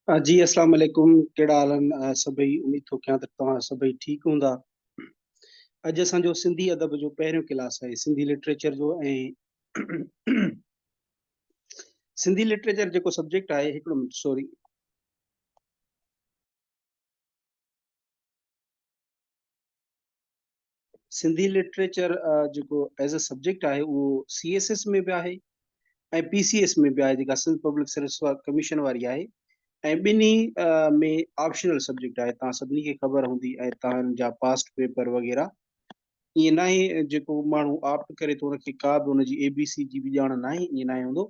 जी अस्सलाम वालेकुम। कहिड़ा हाल आहिनि सभई? उमीद थो कयां त तव्हां सभई ठीकु हूंदा। अॼु असांजो सिंधी अदब जो पहिरियों क्लास आहे, सिंधी लिटरेचर जो। ऐं सिंधी लिटरेचर जेको सब्जेक्ट आहे, हिकिड़ो मिंट, सॉरी। सिंधी लिटरेचर जेको एज़ अ सब्जेक्ट आहे, उहो CSS में बि आहे ऐं PCS में बि आहे, जेका सिंध पब्लिक सर्विस कमीशन वारी आहे। ऐं ॿिन्ही में ऑप्शनल सब्जेक्ट आहे। तव्हां सभिनी खे ख़बर हूंदी, ऐं तव्हांजा पास्ट पेपर वग़ैरह। ईअं न आहे जेको माण्हू ऑप्ट करे थो हुनखे का बि हुनजी ABC जी बि ॼाण न आहे, ईअं न आहे हूंदो।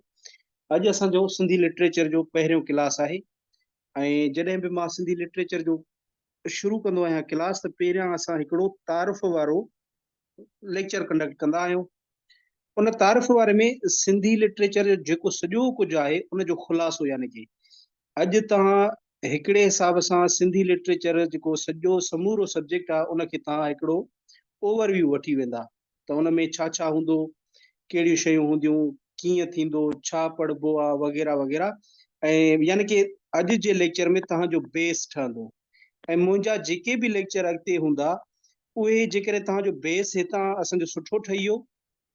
अॼु असांजो सिंधी लिटरेचर जो पहिरियों क्लास आहे। ऐं जॾहिं बि मां सिंधी लिटरेचर जो शुरू कंदो आहियां क्लास, त पहिरियां असां हिकिड़ो तारुफ़ वारो लेक्चर कंडक्ट कंदा आहियूं। उन तारुफ़ वारे में सिंधी लिटरेचर जो जेको सॼो कुझु आहे उनजो ख़ुलासो, यानी कि अॼु तव्हां हिकिड़े हिसाब सां सिंधी लिटरेचर जेको सॼो समूरो सब्जेक्ट आहे, उनखे तव्हां हिकिड़ो ओवरव्यू वठी वेंदा। त उन में छा छा हूंदो, कहिड़ियूं शयूं हूंदियूं, कीअं थींदो, छा पढ़िबो आहे, वग़ैरह वग़ैरह। ऐं यानी कि अॼु जे लेक्चर में तव्हांजो बेस ठहंदो। ऐं मुंहिंजा जेके बि लेक्चर अॻिते हूंदा, उहे जेकॾहिं तव्हांजो बेस हितां असांजो सुठो ठही वियो,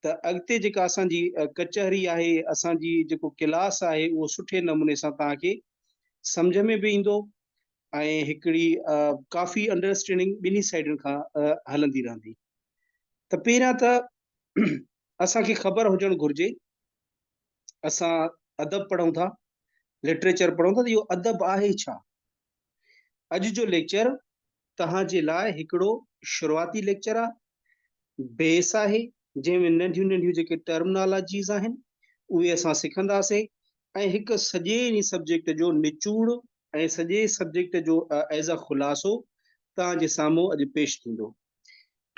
त अॻिते जेका असांजी कचहरी आहे, असांजी जेको क्लास आहे, उहो सुठे नमूने सां तव्हांखे सम्झ में बि ईंदो। ऐं हिकिड़ी काफ़ी अंडरस्टैंडिंग ॿिन्ही साइडुनि खां हलंदी रहंदी। त पहिरियां त असांखे ख़बर हुजणु घुरिजे, असां अदब पढ़ूं था, लिटरेचर पढ़ूं था, त इहो अदब आहे छा। अॼु जो लेक्चर तव्हांजे लाइ हिकिड़ो शुरूआती लेक्चर आहे, बेस आहे, जंहिंमें नंढियूं नंढियूं जेके टर्मिनोलॉजीज़ आहिनि उहे असां सिखंदासीं। ऐं हिकु सॼे इन सब्जेक्ट जो निचोड़ ऐं सॼे सब्जेक्ट जो एज़ अ ख़ुलासो तव्हांजे साम्हूं अॼु पेश थींदो।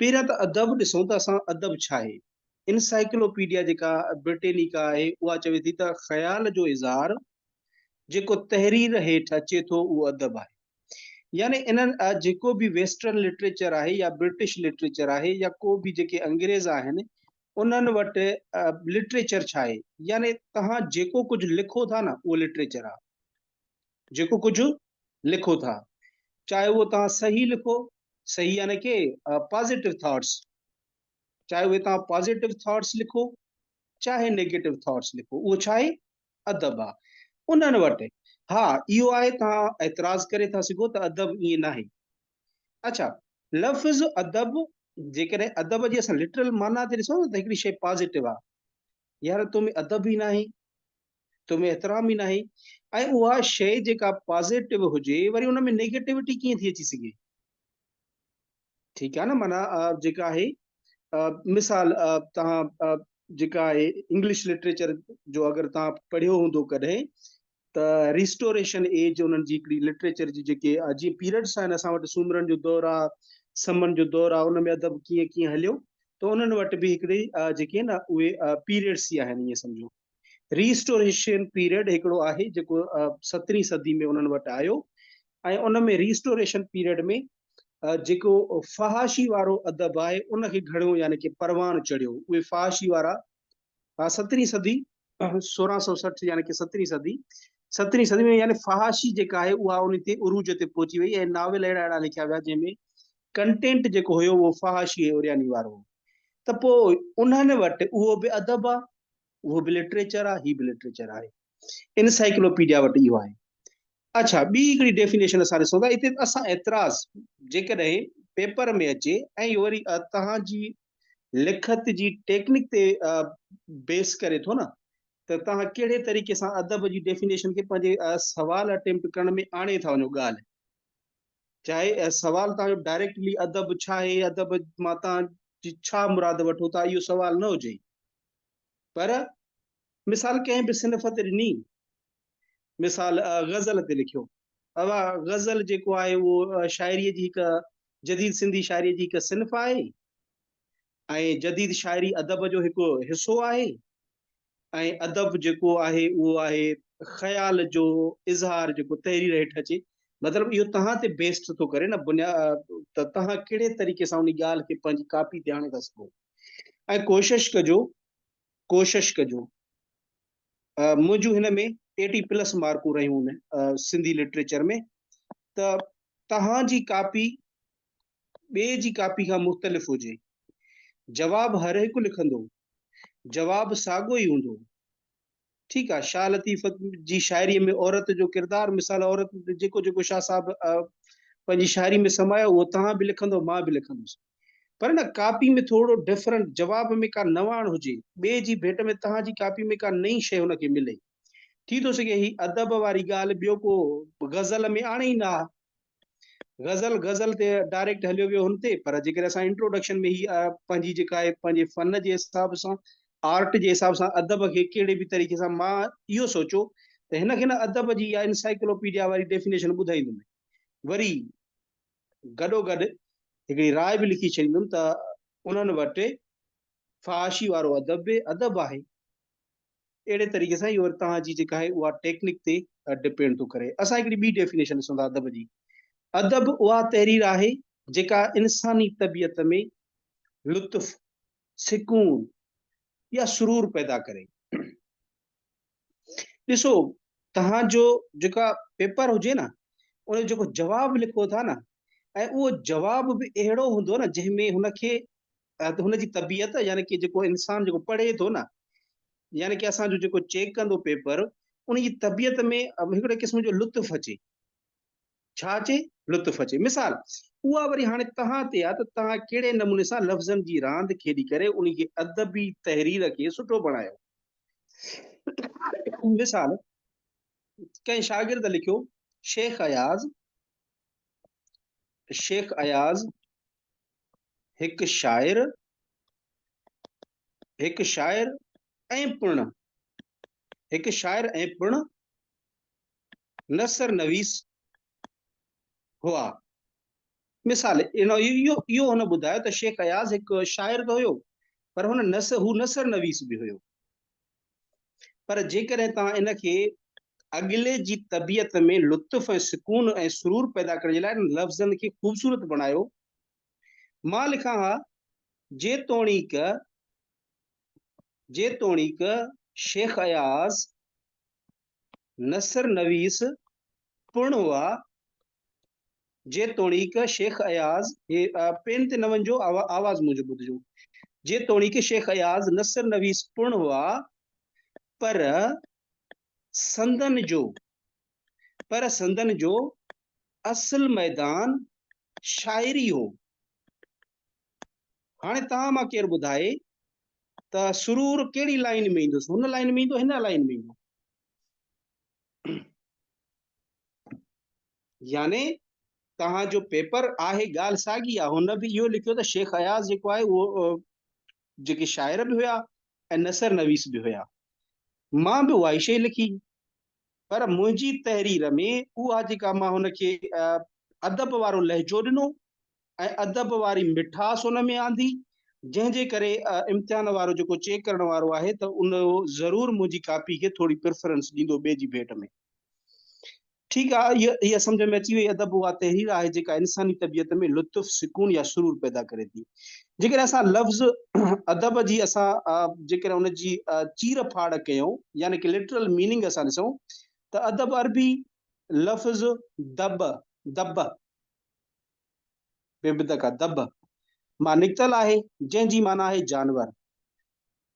पहिरियां त अदब ॾिसूं त असां अदब छा आहे। इनसाइक्लोपीडिया जेका ब्रिटेनिका आहे, उहा चवे थी त ख़्याल जो इज़हार जेको तहरीर हेठि अचे थो, उहो अदब आहे। यानी इन्हनि जेको बि वेस्टर्न लिटरेचर आहे, या ब्रिटिश लिटरेचर आहे, या को बि जेके अंग्रेज़ आहिनि, उन्हनि वटि लिटरेचर छा आहे। यानी तव्हां जेको कुझु लिखो था न, उहो लिटरेचर आहे। जेको कुझु लिखो था, चाहे उहो तव्हां सही लिखो, सही यानी कि पॉजिटिव थॉट्स, चाहे उहे तव्हां पॉजिटिव थॉट्स लिखो, चाहे नेगेटिव थॉट्स लिखो, उहो छा आहे, अदब आहे उन्हनि वटि। हा, इहो आहे, तव्हां एतिराज़ करे था सघो त अदब ईअं न आहे। अच्छा, लफ़्ज़ अदब, जेकॾहिं अदब जी असां लिटरल माना ते ॾिसूं त हिकिड़ी शइ पॉजिटिव आहे। यार, तो में अदब ई न आहे, तो में एतिराम ई न आहे। ऐं उहा शइ जेका पॉजिटिव हुजे, वरी उन में नेगेटिविटी कीअं थी अची सघे। ठीकु आहे न, माना जेका आहे मिसाल, तव्हां जेका आहे इंग्लिश लिटरेचर जो अगरि तव्हां पढ़ियो हूंदो कॾहिं, त रिस्टोरेशन एज उन्हनि जी हिकिड़ी लिटरेचर जी जेके जीअं पीरियड्स आहिनि, असां वटि सूमरनि जो दौरु आहे, समन जो दौरु आहे, उन में अदब कीअं कीअं हलियो, त उन्हनि वटि बि हिकिड़ी जेके न उहे पीरियड्स ई आहिनि, ईअं सम्झो। रिस्टोरेशन पीरियड हिकिड़ो आहे जेको 17वीं सदी में उन्हनि वटि आयो। ऐं उन में रिस्टोरेशन पीरियड में जेको फहाशी वारो अदब आहे, उनखे घणो यानी कि परवान चढ़ियो। उहे फहाशी वारा 17वीं सदी, 1660, यानी कि 17वीं सदी, 17वीं सदी में यानी फहाशी जेका आहे उहा उन ते उरूज ते पहुची वई। ऐं नावेल अहिड़ा अहिड़ा लिखिया विया जंहिंमें कंटेंट जेको हुयो उहो फहाशी ओरियानी वारो हो। त पोइ उन्हनि वटि उहो बि अदब आहे, उहो बि लिटरेचर आहे, ही बि लिटरेचर आहे। इनसाइक्लोपीडिया वटि इहो आहे। अच्छा, ॿी हिकिड़ी डेफिनेशन असां ॾिसूं था, हिते असां एतिराज़ जेकॾहिं पेपर में अचे ऐं वरी तव्हांजी लिखत जी टेक्निक ते बेस करे थो न, त तव्हां कहिड़े तरीक़े सां अदब जी डेफिनेशन खे पंहिंजे सवाल अटेम्प्ट करण में आणे था वञो ॻाल्हि। चाहे सवाल तव्हांजो डायरेक्टली अदब छा आहे, अदब मां तव्हांजी छा मुराद वठो था, इहो सवाल न हुजे। पर मिसाल कंहिं बि सिनफ़ ते ॾिनी, मिसाल ग़ज़ल ते लिखियो। अब ग़ज़ल जेको आहे उहो शाइरीअ जी हिकु जदीद सिंधी शाइरीअ जी हिकु सिनफ़ आहे, ऐं जदीद शाइरी अदब जो हिकु हिसो आहे। ऐं अदब जेको आहे उहो आहे ख़्याल जो इज़हार जेको तहरीर हेठि अचे। मतिलबु इहो तव्हां ते बेस्ड थो करे न, त तव्हां कहिड़े तरीक़े सां उन ॻाल्हि खे पंहिंजी कापी ते आणे था सघो। ऐं कोशिशि कजो, मुंहिंजूं हिन में 80+ मार्कूं रहियूं उन सिंधी लिटरेचर में। त तव्हांजी कापी ॿिए जी कापी खां मुख़्तलिफ़ हुजे, जवाब हर हिकु लिखंदो, जवाब साॻियो ई हूंदो। ठीकु आहे। शाह लतीफ़ जी शाइरीअ में औरत जो किरदारु, मिसाल औरत जेको जेको शाह साहब पंहिंजी शाइरी में समायो उहो तव्हां बि लिखंदो, मां बि लिखंदुसि। पर न कापी में थोरो डिफरेंट, जवाब में का नवाण हुजे, ॿिए जी भेट में तव्हांजी कापी में का नई शइ हुनखे मिले। थी थो सघे ही अदब वारी ॻाल्हि ॿियो को गज़ल में आणे ई न आहे, गज़ल ते डायरेक्ट हलियो वियो हुन ते, पर जेकर असां इंट्रोडक्शन में ही पंहिंजी जेका आहे पंहिंजे फन जे हिसाब सां, आर्ट जे हिसाब सां अदब खे कहिड़े बि तरीक़े सां, मां इहो सोचो त हिनखे न अदब जी या इंसाइक्लोपीडिया वारी डेफिनेशन ॿुधाईंदुमि, वरी गॾो गॾु हिकिड़ी राय बि लिखी छॾींदुमि त उन्हनि वटि फ़हाशी वारो अदब बि अदब आहे। अहिड़े तरीक़े सां इहो तव्हांजी जेका आहे उहा टेक्निक ते डिपेंड थो करे। असां हिकिड़ी ॿी डेफिनेशन ॾिसूं था अदब जी। अदब उहा तहरीर आहे जेका इंसानी तबियत में लुत्फ़, सुकून या सुरूर पैदा करे। ॾिसो, तव्हांजो जेका पेपर हुजे न, उन जो जेको जवाब लिखो था न, ऐं उहो जवाब बि अहिड़ो हूंदो न जंहिंमें हुनखे हुनजी तबियत, यानी कि जेको इंसान जेको पढ़े थो न, यानी कि असांजो जेको चेक कंदो पेपर, उन जी तबियत में हिकिड़े क़िस्म जो लुत्फ़ अचे। छा अचे? लुत्फ़ अचे। मिसाल उहा वरी हाणे तव्हां ते आहे त तव्हां कहिड़े नमूने सां लफ़्ज़नि जी रांदि खेॾी करे उन खे अदबी तहरीर खे सुठो बणायो। मिसाल कंहिं शागिर्द लिखियो, शेख अयाज़ हिकु शाइर ऐं पिण नसर नवीस हुआ। मिसाल इहो हुन ॿुधायो त शेख अयाज़ हिकु शाइर त हुयो, पर हू नसर नवीस बि हुयो। पर जेकॾहिं तव्हां इनखे अॻिले जी तबियत में लुत्फ़ ऐं सुकून ऐं सुरूर पैदा करण जे लाइ लफ़्ज़नि खे ख़ूबसूरत बणायो, मां लिखां हा, जेतोणीक शेख अयाज़ नसर नवीस पिण हुआ, जेतोणीक शेख अयाज़, पेन ते न वञिजो, आवाज़ मुंहिंजो ॿुधिजो, जेतोणीक शेख अयाज़ नसर नवीस पिण हुआ, पर संदन जो असल मैदान शाइरी हो। हाणे तव्हां मां केरु ॿुधाए त सुरूर कहिड़ी लाइन में ईंदुसि, हुन लाइन में ईंदो, हिन लाइन में ईंदो। यानी तव्हांजो पेपर आहे, ॻाल्हि साॻी आहे, हुन बि इहो लिखियो त शेख अयाज़ जेको आहे उहो जेके शाइर बि हुया ऐं नसर नवीस बि हुया। मां बि उहा ई शइ लिखी, पर मुंहिंजी तहरीर में उहा जेका मां हुनखे अदब वारो लहजो ॾिनो ऐं अदब वारी मिठास हुन में आंदी, जंहिंजे करे इम्तिहान वारो जेको चेक करण वारो आहे त उन ज़रूरु मुंहिंजी कापी खे थोरी प्रेफरेंस ॾींदो ॿिए जी भेट में। ठीकु आहे, इहा सम्झ में अची वई। अदब उहा तहरीर आहे जेका इंसानी तबियत में लुत्फ़, सुकून या सुरूर पैदा करे थी। जेकर असां लफ़्ज़ अदब जी जेकर उनजी चीर फाड़ कयूं, यानी कि लिटरल मीनिंग असां ॾिसूं त अदब अरबी लफ़्ज़ दब बेबदका दब मां निकितल आहे, जंहिंजी माना आहे जानवर।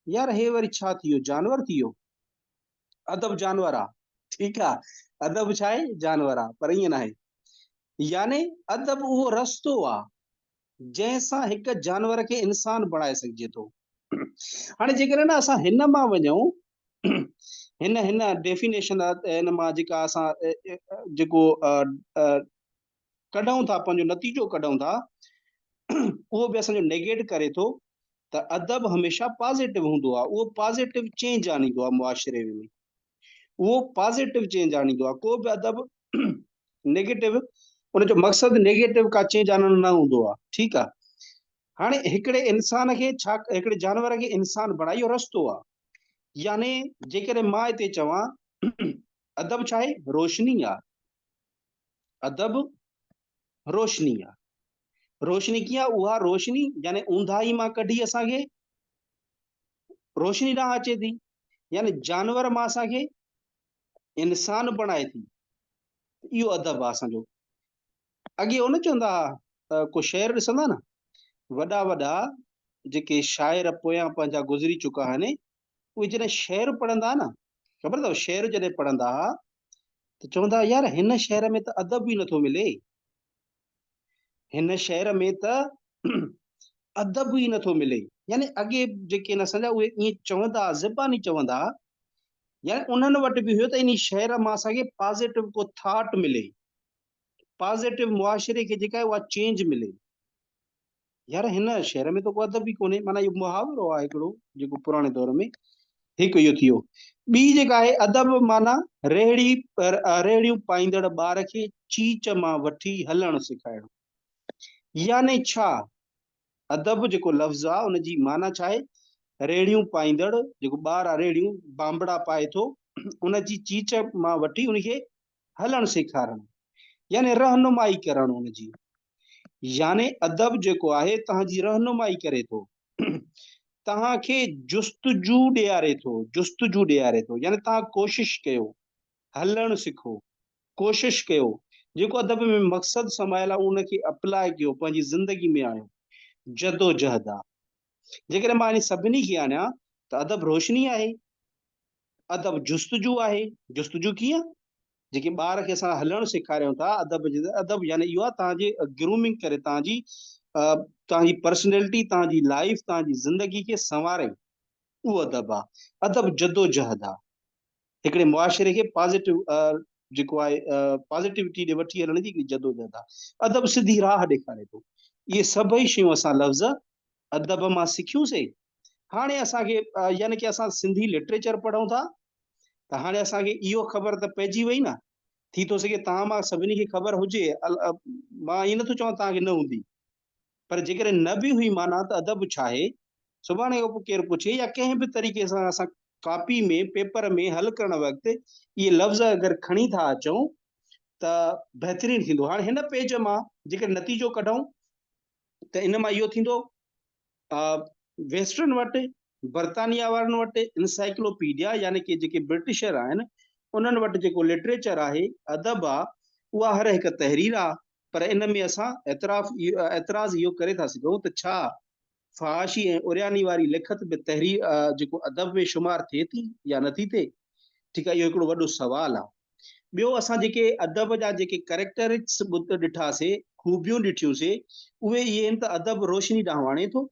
यार हे वरी छा थी वियो, जानवर थी वियो? अदब जानवर आहे, ठीकु आहे, अदब छा आहे, जानवर आहे, पर ईअं न आहे। यानी अदब उहो रस्तो आहे जंहिंसां हिकु जानवर खे इंसान बणाए सघिजे थो। हाणे जेकर न असां हिन मां वञूं, हिन डेफिनेशन हिन मां जेका असां जेको कढूं था, पंहिंजो नतीजो कढूं था, उहो बि असांजो नेगेट करे थो त अदब हमेशह पॉज़िटिव हूंदो आहे, उहो पॉज़िटिव चेंज आणींदो आहे मुआशरे में, उहो पॉज़िटिव चेंज आणींदो आहे। को बि अदब नेगेटिव, उनजो मक़सदु नेगेटिव का चेंज आणणु न हूंदो आहे। ठीकु आहे। हाणे हिकिड़े इंसान खे हिकिड़े जानवर खे इंसान बणाइयो रस्तो आहे। यानी जेकॾहिं मां हिते चवां अदब छा आहे, रोशनी आहे। अदब रोशनी आहे। रोशनी कीअं आहे? उहा रोशनी यानी ऊंधाई मां कढी असांखे रोशनी ॾांहुं अचे थी। यानी जानवर मां असांखे इंसान बणाए थी, इहो अदब आहे असांजो। अॻे हो न चवंदा हुआ, को शेर ॾिसंदा न, वॾा वॾा जेके शाइर पोयां पंहिंजा गुज़री चुका आहिनि, उहे जॾहिं शेर पढ़ंदा न, ख़बर अथव शेर जॾहिं पढ़ंदा हुआ त चवंदा यार हिन शहर में त अदब ई नथो मिले, हिन शहर में त अदब ई नथो मिले। यानी अॻे जेके न असांजा उहे ईअं चवंदा, ज़बानी चवंदा, यानी उन्हनि वटि बि हुयो त इन शहर मां असांखे पॉज़िटिव को थॉट मिले, पॉज़िटिव मुआशरे खे जेका आहे उहा चेंज मिले। यार हिन शहर में त को अदब ई कोन्हे, माना इहो मुहावरो आहे हिकिड़ो जेको पुराणे दौर में हिकु इहो थी वियो। ॿी जेका आहे अदब माना रेहड़ियूं पाईंदड़ ॿार खे चीच मां वठी हलणु सेखारिणो। यानी छा, अदब जेको लफ़्ज़ आहे उनजी माना छा आहे, रेड़ियूं पाईंदड़ जेको ॿार आहे रेड़ियूं बांबड़ा पाए थो, उनजी चीच मां वठी उनखे हलणु सेखारणु, यानी रहनुमाई करणु उनजी। यानी अदब जेको आहे तव्हांजी रहनुमाई करे थो, तव्हांखे जुस्तजू ॾियारे थो, जुस्तजू ॾियारे थो, यानी तव्हां कोशिश कयो, हलणु सिखो, कोशिश कयो, जेको अदब में मक़सदु समायल आहे उनखे अप्लाए कयो, पंहिंजी ज़िंदगी में आणियो। जदोजहद आहे। जेकॾहिं मां इन सभिनी खे आणियां त अदब रोशनी आहे, अदब जुस्तजू आहे। जुस्तजू कीअं, जेके ॿार खे असां हलणु सेखारियूं था, अदब यानी इहो आहे तव्हांजी ग्रूमिंग करे, तव्हांजी पर्सनैलिटी, तव्हांजी लाइफ, तव्हांजी ज़िंदगी खे संवारे, उहो अदब आहे। अदब जदोजहद आहे, हिकिड़े मुआशरे खे पॉज़िटिव जेको आहे पॉज़िटिविटी ॾे वठी हलण जी हिकिड़ी जदोजहद आहे। अदब सिधी राह ॾेखारे थो। इहे सभई शयूं असां लफ़्ज़ अदब मां सिखियूंसीं। हाणे असांखे यानी कि असां सिंधी लिटरेचर पढ़ूं था, त हाणे असांखे इहो ख़बर त पइजी वई न, थी थो सघे तव्हां मां सभिनी खे ख़बर हुजे, मां ईअं नथो चवां तव्हांखे न हूंदी, पर जेकॾहिं न बि हुई माना त अदब छा आहे, सुभाणे केरु पुछे या कंहिं बि तरीक़े सां असां कॉपी में पेपर में हल करण वक़्तु इहे लफ़्ज़ अगरि खणी था अचूं त बहितरीनु थींदो। हाणे हिन पेज मां जेकर नतीजो कढूं त इन मां इहो थींदो, वेस्टर्न वटि, बर्तानिया वारनि वटि इंसाइक्लोपीडिया यानी कि जेके ब्रिटिशर आहिनि उन्हनि वटि जेको लिटरेचर आहे, अदब आहे, उहा हर हिकु तहरीर आहे। पर इन में असां एतिराज़ इहो करे था सघूं त छा फ़हाशी ऐं उरियानी वारी लिखत बि तहरीर जेको अदब में शुमार थिए थी या नथी थिए? ठीकु आहे, इहो हिकिड़ो वॾो सुवाल आहे। ॿियो, असां जेके अदब जा जेके कैरेक्टरिस्टिक्स ॾिठासीं, ख़ूबियूं ॾिठियूंसीं, उहे इहे आहिनि त अदब रोशनी ॾांहुं आणे थो,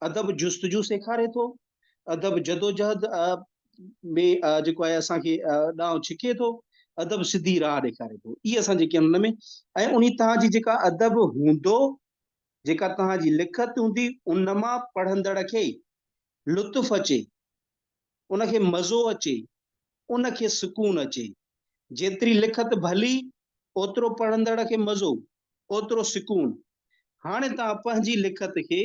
अदब जुस्तजू सेखारे थो, अदब जदोजहद में जेको आहे असांखे ॾांहुं छिके थो, अदब सिधी राह ॾेखारे थो। इहे असां जेके हुन में, ऐं उन तव्हांजी जेका अदब हूंदो, जेका तव्हांजी लिखत हूंदी, उन मां पढ़ंदड़ खे लुत्फ़ अचे, उनखे मज़ो अचे, उनखे सुकून अचे। जेतिरी लिखत भली ओतिरो पढ़ंदड़ खे मज़ो, ओतिरो सुकून। हाणे तव्हां पंहिंजी लिखत खे,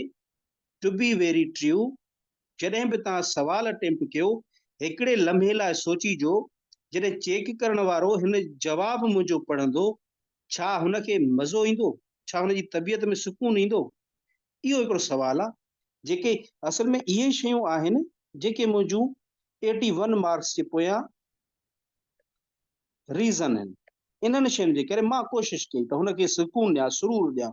टू बी वेरी ट्रू, जॾहिं बि तव्हां सवाल अटेम्प्ट कयो, हिकिड़े लम्हे लाइ सोचिजो, जॾहिं चेक करण वारो हिन जवाब मुंहिंजो पढ़ंदो, छा हुनखे मज़ो ईंदो, छा हुनजी तबियत में सुकून ईंदो? इहो हिकिड़ो सवाल आहे, जेके असल में इहे शयूं आहिनि जेके मुंहिंजूं 81 मार्क्स जे पोयां रीज़न आहिनि। इन्हनि शयुनि जे करे मां कोशिशि कई त हुनखे सुकून ॾियां, सुरूर ॾियां,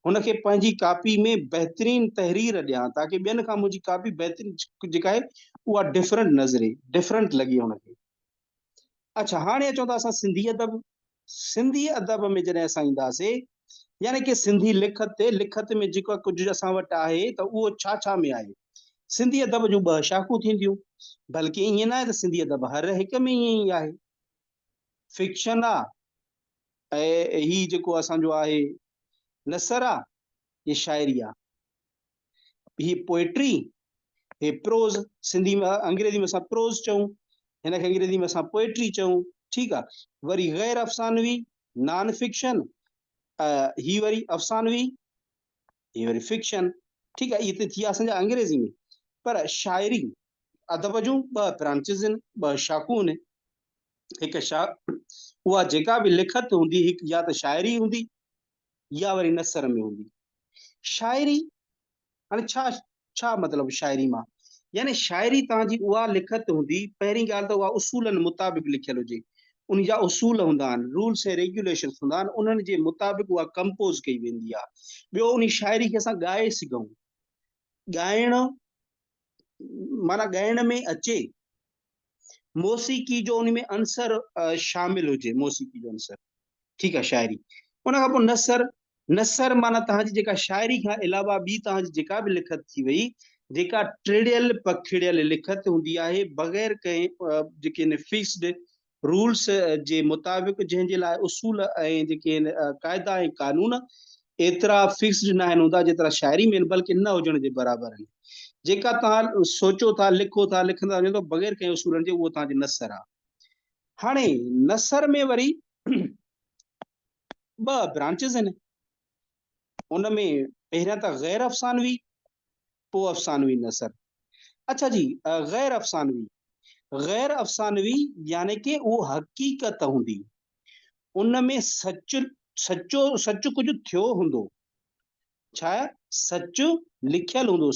हुनखे पंहिंजी कॉपी में बहितरीन तहरीर ॾियां, ताकि ॿियनि खां मुंहिंजी कॉपी बहितरीन जेका आहे उहा डिफरेंट नज़रे, डिफरेंट लॻे हुनखे। अच्छा, हाणे अचूं था असां सिंधी अदब। सिंधी अदब में जॾहिं असां ईंदासीं, यानी कि सिंधी लिखत में जेको कुझु असां वटि आहे त उहो छा छा में आहे। सिंधी अदब जूं 2 शाखूं थींदियूं, बल्कि ईअं न आहे त सिंधी अदब हर हिक में ईअं ई आहे। फिक्शन आहे, ऐं ही जेको असांजो आहे नसर आहे, ये शाइरी आहे, ही पोएट्री, हे प्रोज़। सिंधी में अंग्रेजी में असां प्रोज़ चऊं, हिनखे अंग्रेजी में असां पोएट्री चऊं, ठीकु आहे। वरी गैर अफ़सानवी, नॉन फिक्शन, ही वरी अफ़सानवी, ही वरी फिक्शन, ठीकु आहे। इहे त थी असांजा अंग्रेजी में। पर शाइरी अदब जूं 2 ब्रांचिस आहिनि, 2 शाखूं आहिनि। हिकु उहा जेका बि लिखत हूंदी, हिकु या त शाइरी हूंदी या वरी नसर में हूंदी। शाइरी, हाणे छा छा मतिलबु शाइरी मां? यानी शायरी तव्हांजी उहा लिखत हूंदी, पहिरीं ॻाल्हि त उहा उसूलनि मुताबिक़ लिखियल हुजे, उन जा उसूल हूंदा आहिनि, रूल्स ऐं रेगुलेशन्स हूंदा आहिनि, उन्हनि जे मुताबिक़ उहा कंपोज़ कई वेंदी आहे। ॿियो उन शायरी खे असां ॻाए सघूं, ॻाइण माना ॻाइण में अचे, मौसीक़ी जो उन में अंसर शामिल हुजे, मौसीक़ी जो अंसर, ठीकु आहे शायरी। उन खां पोइ नसर, नसर माना तव्हांजी जेका शायरी खां अलावा ॿी तव्हांजी जेका बि लिखत थी वई, जेका टिड़ियल पखिड़ियल लिखत हूंदी आहे, बग़ैर कंहिं जेके आहिनि फिक्स्ड रूल्स जे मुताबिक़, जंहिंजे लाइ उसूल ऐं जेके आहिनि क़ाइदा ऐं कानून एतिरा फिक्स्ड न आहिनि हूंदा जेतिरा शायरी में आहिनि, बल्कि न हुजण जे बराबरि आहिनि। जेका तव्हां सोचो था, लिखो था, लिखंदा वञो बग़ैर कंहिं उसूलनि जे, उहो तव्हांजी नसर आहे। हाणे नसर में वरी ॿ ब्रांचिस आहिनि। उन में पहिरियां त गैर अफ़सानवी, पोइ अफ़सानवी नसर। अच्छा जी, गैर अफ़सानवी, गैर अफ़सानवी यानी कि उहो हक़ीक़त हूंदी, उन में सच कुझु थियो हूंदो, छा सच लिखियल हूंदो,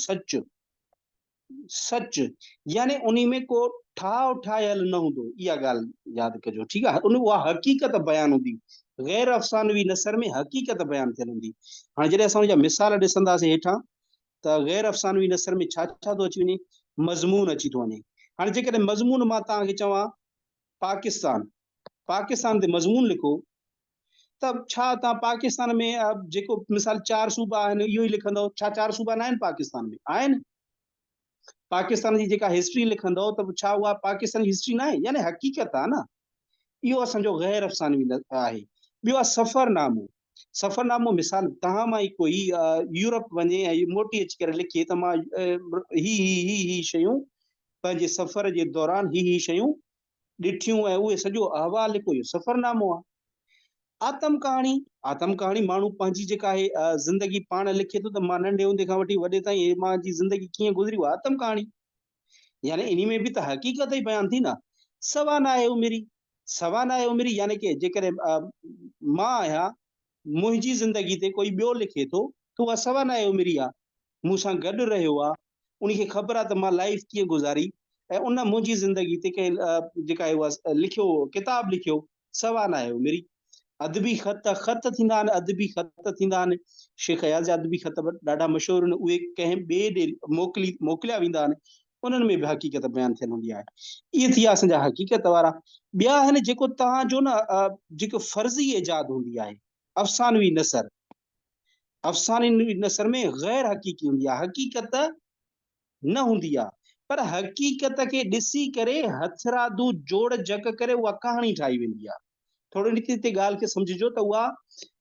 सच यानी उन में को ठाव ठाहियल न हूंदो, इहा ॻाल्हि यादि कजो, ठीकु आहे। उहा हक़ीक़त बयान हूंदी। गैर अफ़सानवी नसर में हक़ीक़त बयान थियल हूंदी। हाणे जॾहिं असां उनजा मिसाल ॾिसंदासीं हेठां, त गैर अफ़सानवी नसर में छा छा थो अची वञे, मज़मून अची थो वञे। हाणे जेकॾहिं मज़मून मां तव्हांखे चवां पाकिस्तान, पाकिस्तान ते मज़मून लिखो, त छा तव्हां पाकिस्तान में जेको मिसाल 4 सूबा आहिनि इहो ई लिखंदव? छा 4 सूबा न आहिनि पाकिस्तान में? आहिनि। पाकिस्तान जी जेका हिस्ट्री लिखंदव, त छा उहा पाकिस्तान जी हिस्ट्री न आहे? यानी हक़ीक़त आहे न। इहो असांजो गैर अफ़सानवी आहे। ॿियो आहे सफ़रनामो। सफ़रनामो मिसाल तव्हां मां ई कोई यूरोप वञे ऐं मोटी अची करे लिखे त मां ही शयूं पंहिंजे सफ़र जे दौरान ही शयूं ॾिठियूं ऐं उहे सॼो अहवाल लिखो, इहो सफ़रनामो आहे। आत्म कहाणी, आत्म कहाणी माण्हू पंहिंजी जेका आहे ज़िंदगी पाण लिखे थो, त मां नंढे हूंदे खां वठी वॾे ताईं मां जी ज़िंदगी कीअं गुज़री, उहा आत्म कहाणी। यानी इन में बि त हक़ीक़त ई बयान थी न। सवानाए उमिरी, सवानाए उमिरी यानी कि जेकॾहिं मां आहियां, मुंहिंजी ज़िंदगी ते कोई ॿियो लिखे थो, त उहा सवानाए उमिरी आहे, मूंसां गॾु रहियो आहे, उनखे ख़बर आहे त मां लाइफ कीअं गुज़ारी, ऐं उन मुंहिंजी ज़िंदगी ते कंहिं जेका आहे उहा लिखियो, किताब लिखियो, सवानाए उमिरी। अदबी ख़त, ख़त थींदा आहिनि, अदबी ख़त थींदा आहिनि। शेख अयाज़ जा अदबी ख़त ॾाढा मशहूरु आहिनि, उहे कंहिं ॿिए ॾे मोकिलिया वेंदा आहिनि, उन्हनि में बि हक़ीक़त बयान थियल हूंदी आहे। इहे थी विया असांजा हक़ीक़त वारा। ॿिया आहिनि जेको तव्हांजो न जेको फ़र्ज़ी इजाद हूंदी आहे, अफ़सानवी नसर। अफ़सानवी नसर में गैर हक़ीक़ी हूंदी आहे, हक़ीक़त न हूंदी आहे, पर हक़ीक़त खे ॾिसी करे हथरादू जोड़ जक करे उहा कहाणी ठाही वेंदी आहे। थोरो हिते ॻाल्हि खे सम्झिजो, त उहा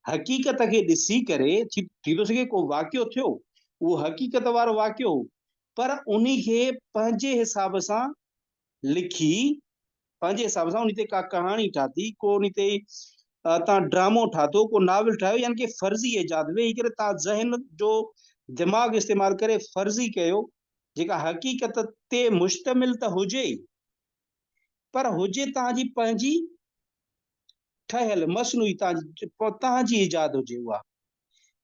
हक़ीक़त खे ॾिसी करे थी थो सघे को वाक़ियो थियो, उहो हक़ीक़त वारो वाक़ियो, पर उन खे पंहिंजे हिसाब सां लिखी, पंहिंजे हिसाब सां उन ते का कहाणी ठाती, को उन ते तव्हां ड्रामो ठातो, को नावल ठाहियो, यानी कि फ़र्ज़ी इजाद वेही करे तव्हां ज़हन जो दिमाग़ इस्तेमालु करे फ़र्ज़ी कयो, जेका हक़ीक़त ते मुश्तमिल त हुजे, पर हुजे तव्हांजी पंहिंजी ठहियल मसनूई, तव्हांजी इजाद हुजे उहा।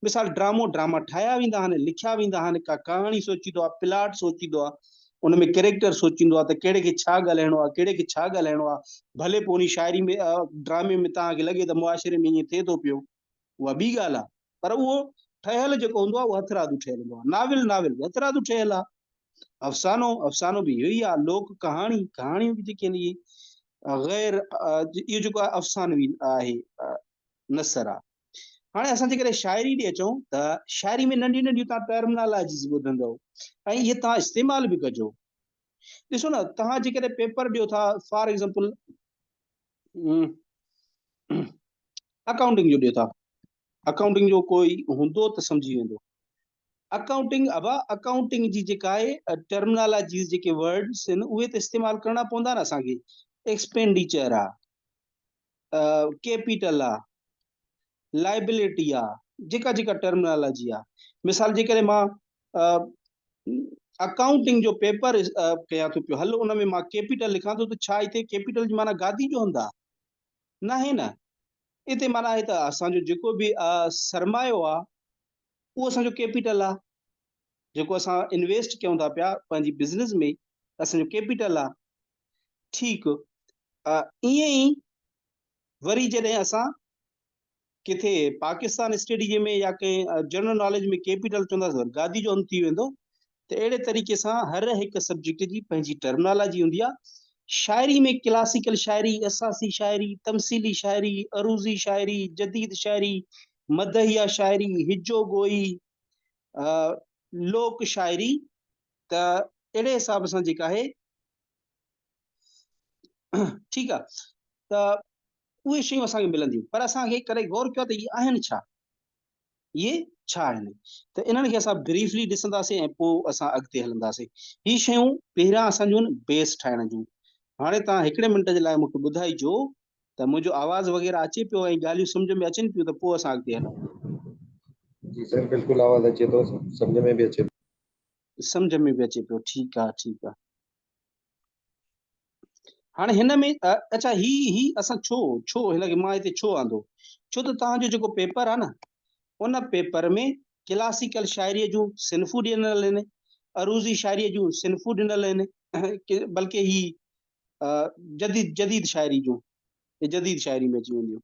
मिसाल ड्रामा ठाहिया वेंदा आहिनि, लिखिया वेंदा आहिनि, का कहाणी सोचींदो आहे, प्लॉट सोचींदो आहे, उन में कैरेक्टर सोचींदो आहे, त कहिड़े खे छा ॻाल्हाइणो आहे, कहिड़े खे छा ॻाल्हाइणो आहे। भले पोइ उन शायरी में ड्रामे में तव्हांखे लॻे त मुआशिरे में ईअं थिए थो पियो, उहा ॿी ॻाल्हि आहे, पर उहो ठहियल जेको हूंदो आहे उहो हथरादू ठहियल हूंदो आहे। नाविल हथरादू ठहियल आहे। अफ़सानो बि इहो ई आहे, लोक कहाणियूं बि जेके आहिनि इहे गैर इहो जेको आहे अफ़सानवी आहे नसर आहे। हाणे असां जेकॾहिं शायरी ॾे अचूं, त शायरी में नंढियूं नंढियूं तव्हां टर्मिनोलॉजीज़ ॿुधंदव, ऐं इहे तव्हां इस्तेमालु बि कजो। ॾिसो न, तव्हां जेकॾहिं पेपर ॾियो था, फॉर एग्ज़ाम्पल अकाउंटिंग जो ॾियो था, अकाउंटिंग जो कोई हूंदो त सम्झी वेंदो। अकाउंटिंग जी जेका आहे टर्मिनोलॉजीज़, जेके वर्ड्स आहिनि, उहे त इस्तेमालु करणा पवंदा न असांखे। एक्सपेंडिचर आहे, कैपिटल आहे, लाइबिलिटी आहे, जेका जेका टर्मिनोलॉजी आहे। मिसाल जेकॾहिं मां अकाउंटिंग जो पेपर कयां थो पियो, हल उन में मां कैपिटल लिखां थो, त छा हिते कैपिटल जी माना गादी जो हूंदा न आहे न, हिते माना आहे त असांजो जेको बि सरमायो आहे, उहो असांजो कैपिटल आहे। जेको असां इन्वेस्ट कयूं था पिया पंहिंजी बिज़नेस में, असांजो कैपिटल आहे। ठीकु, ईअं ई वरी जॾहिं असां किथे पाकिस्तान स्टडी में या कंहिं जनरल नॉलेज में कैपिटल चवंदासीं, गादी जो अंत थी वेंदो। त अहिड़े तरीक़े सां हर हिकु सब्जेक्ट जी पंहिंजी टर्मिनोलॉजी हूंदी आहे। शायरी में क्लासिकल शायरी, असासी शायरी, तमसीली शायरी, अरूज़ी शायरी, जदीद शायरी, मदहिया शायरी, हिजो गोई, लोक शायरी, त अहिड़े हिसाब सां जेका आहे ठीकु आहे, त उहे शयूं असांखे मिलंदियूं। पर असांखे कॾहिं गौर कयो त इहे आहिनि छा, इहे छा आहिनि। त इन्हनि खे असां ब्रीफली ॾिसंदासीं ऐं पोइ असां अॻिते हलंदासीं। ही शयूं पहिरियां असांजूं बेस ठाहिण जूं। हाणे तव्हां हिकिड़े मिंट जे लाइ मूंखे ॿुधाइजो त मुंहिंजो आवाज़ वग़ैरह अचे पियो ऐं ॻाल्हियूं सम्झ में अचनि पियूं, त पोइ असां अॻिते हलूं। जी सर, बिल्कुलु आवाज़ अचे थो, सम्झ में बि अचे थो। सम्झ में बि अचे पियो, ठीकु आहे, ठीकु आहे। हाणे हिन में अच्छा, ही असां छो हिनखे मां हिते छो आंदो, छो त तव्हांजो जेको पेपर आहे न, उन पेपर में क्लासिकल शायरीअ जूं सिन्फ़ूं ॾिनल आहिनि, अरूज़ी शायरीअ जूं सिन्फ़ूं ॾिनल आहिनि, बल्कि ही जदीद शायरी जूं, जदीद शायरी में अची वेंदियूं।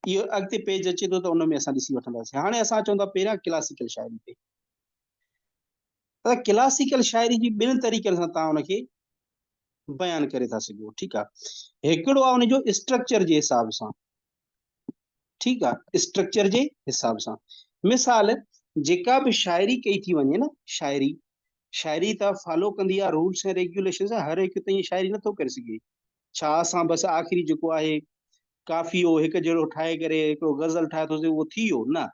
इहो अॻिते पेज अचे थो त उन में असां ॾिसी वठंदासीं। हाणे असां चवंदा पहिरियां क्लासिकल शायरी ते। त क्लासिकल शायरी जी ॿिनि तरीक़नि सां तव्हां उनखे बयान करे था सघो। ठीकु आहे, हिकिड़ो आहे उनजो स्ट्रक्चर जे हिसाब सां। ठीकु आहे, स्ट्रक्चर जे हिसाब सां। मिसाल, जेका बि शायरी कई थी वञे न, शायरी त फॉलो कंदी आहे रूल्स ऐं रेगुलेशन। हर हिकु त ईअं शायरी नथो करे सघे। छा असां बसि आख़िरी जेको आहे काफ़ियो हिकु जहिड़ो ठाहे करे हिकिड़ो गज़ल ठाहियोसीं उहो थी वियो न।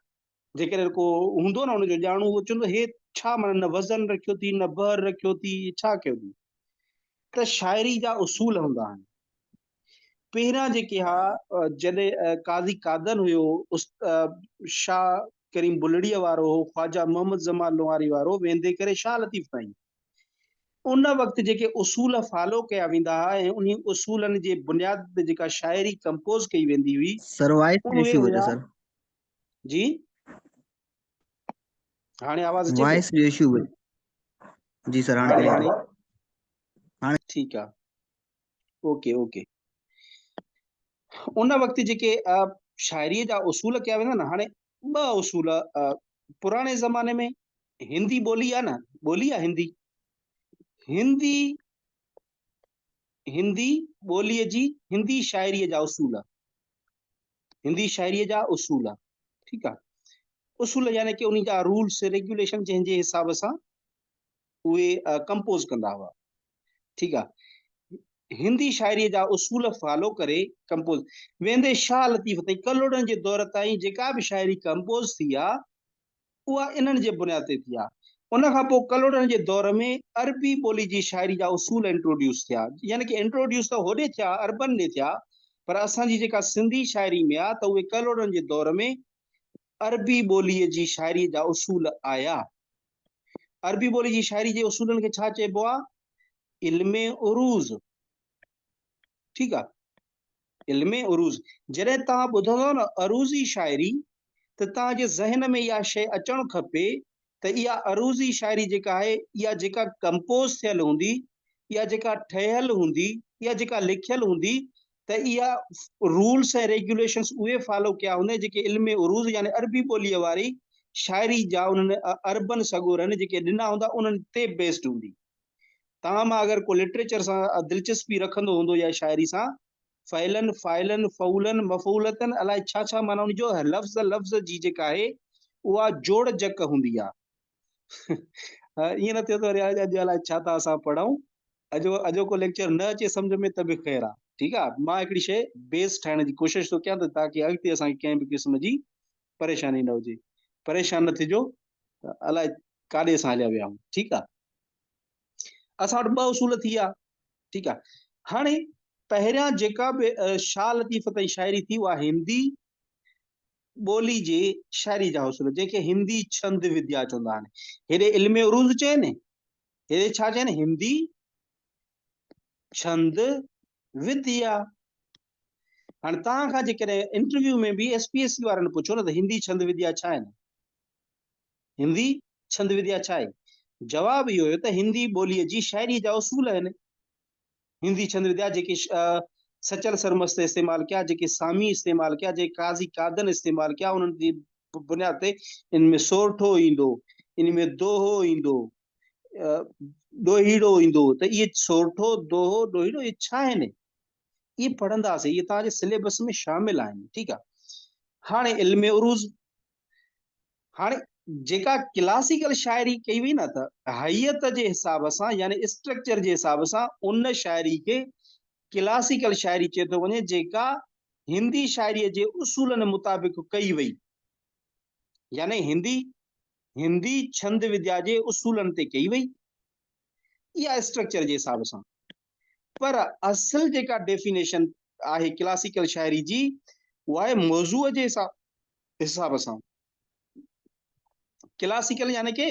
जेकॾहिं को हूंदो न हुनजो ॼाणू, उहो चवंदो हे छा माना, न वज़न रखियो थी, न बर रखियो थी, छा कयो थी। त शायरी जा उसूल हूंदा आहिनि। पहिरियां जेके हा, जॾहिं काज़ी कादर हुयो, शाह करीम बुलड़ीअ वारो हो, ख्वाजा मोहम्मद ज़मान लोहारी वारो, वेंदे करे शाह लतीफ़ ताईं, उन वक़्तु जेके उसूल फॉलो कया वेंदा हुआ ऐं उन उसूलनि जे बुनियाद ते जेका शायरी कंपोज़ कई वेंदी हुई, सर वॉइस उहे इशू हो रहा हुया। सर, जी, हाणे आवाज़ अचे पियो? वॉइस इशू है जी सर, हाणे क्लियर है। हाणे ठीकु आहे, ओके ओके। उन वक़्तु जेके शायरीअ जा उसूल कया वेंदा न, हाणे ॿ उसूल पुराणे ज़माने में हिंदी ॿोली आहे न, ॿोली आहे हिंदी ॿोलीअ जी हिंदी शायरीअ जा उसूल, हिंदी शायरीअ जा उसूल। ठीकु आहे, उसूल यानी कि उन जा रूल्स रेगुलेशन जंहिंजे हिसाब सां उहे कंपोज़ कंदा हुआ। ठीकु आहे, हिंदी शायरीअ जा उसूल फॉलो करे कंपोज़ वेंदे शाह लतीफ़ ताईं, कलोड़नि जे दौर ताईं जेका बि शायरी कंपोज़ थी आहे, उहा इन्हनि जे बुनियाद ते थी आहे। उन खां पोइ कलोड़नि जे दौर में अरबी ॿोली जी शायरी जा उसूल इंट्रोड्यूस थिया, यानी कि इंट्रोड्यूस त होॾे थिया, अरबन ॾे थिया, पर असांजी जेका सिंधी शायरी में आहे त उहे कलोड़नि जे दौर में अरबी ॿोलीअ जी शायरी जा उसूल आया। अरबी ॿोली जी शायरी जे उसूलनि खे छा चइबो आहे? इल्मे उरूज़। ठीकु आहे, इल्मे उरूज़। जॾहिं तव्हां ॿुधंदव न अरूज़ी शायरी, त तव्हांजे ज़हन में इहा शइ अचणु खपे त इहा अरूज़ी शायरी जेका आहे, इहा जेका कंपोज़ थियल हूंदी, इहा जेका ठहियल हूंदी, इहा जेका लिखियल हूंदी, त इहा रूल्स ऐं रेगुलेशन्स उहे फॉलो कया हूंदा जेके इल्मे उरूज़ यानी अरबी ॿोलीअ वारी शायरी जा उन्हनि अरबन सगोरनि जेके ॾिना हूंदा, उन्हनि ते बेस्ड हूंदी। तव्हां मां अगरि को लिटरेचर सां दिलचस्पी रखंदो हूंदो या शायरी सां, फ़इलन, फ़ाइलन, फ़ऊलन, मफ़ऊलतन, अलाए छा छा माना उनजो लफ़्ज़ जी जेका आहे उहा जोड़ जक हूंदी आहे। ईअं न थियो त वरी अॼु अलाए छा था असां पढ़ूं, अॼोको लेक्चर न अचे सम्झ में त बि ख़ैर आहे। ठीकु आहे, मां हिकिड़ी शइ बेस ठाहिण जी कोशिशि थो कयां त ताकी अॻिते असांखे कंहिं बि क़िस्म जी परेशानी न हुजे। परेशान न थिजो त अलाए काॾे असां हलिया विया आहियूं। ठीकु आहे, असां वटि ॿ उसूल थी विया। ठीकु आहे, हाणे पहिरियां जेका बि शाह लतीफ़ ताईं शायरी थी, उहा हिंदी ॿोली जे शायरी जा उसूल, जंहिंखे हिंदी छंद विद्या चवंदा आहिनि। हेॾे इल्मे उरूज़ चइनि, हेॾे छा चइनि? हिंदी छंद विद्या। हाणे तव्हां खां जेकॾहिं इंटरव्यू में बि SPSC वारनि पुछो न त हिंदी छंद विद्या छा आहिनि, हिंदी छंद विद्या छा आहे, जवाब इहो हुयो त हिंदी ॿोलीअ जी शाइरी जा उसूल आहिनि। हिंदी छंद विद्या जेके सचल सरमस्त इस्तेमाल किया, जेके सामी इस्तेमाल किया, जेके काज़ी कादन इस्तेमाल किया, उन्हनि जी बुनियाद ते इनमें सोरठो ईंदो, इनमें दोहो ईंदो, ॾोहीड़ो ईंदो। त इहे सोरठो, दोहो, ॾोहीड़ो इहे छा आहिनि? इहे पढ़ंदासीं, इहे तव्हांजे सिलेबस में शामिल आहिनि। ठीकु आहे। हाणे इल्म उरूज़, हाणे जेका क्लासिकल शाइरी कई वई न, त हैयत जे हिसाब सां यानी स्ट्रक्चर जे हिसाब सां उन शाइरी खे क्लासिकल शाइरी चए थो वञे, जेका हिंदी शाइरीअ जे उसूलनि मुताबिक़ कई वई, यानी हिंदी छंद विद्या जे उसूलनि ते कई वई, इहा स्ट्रक्चर जे हिसाब सां। पर असल जेका डेफिनेशन आहे क्लासिकल शाइरी जी, उहा आहे मौज़ूअ जे हिसाब सां। क्लासिकल यानी के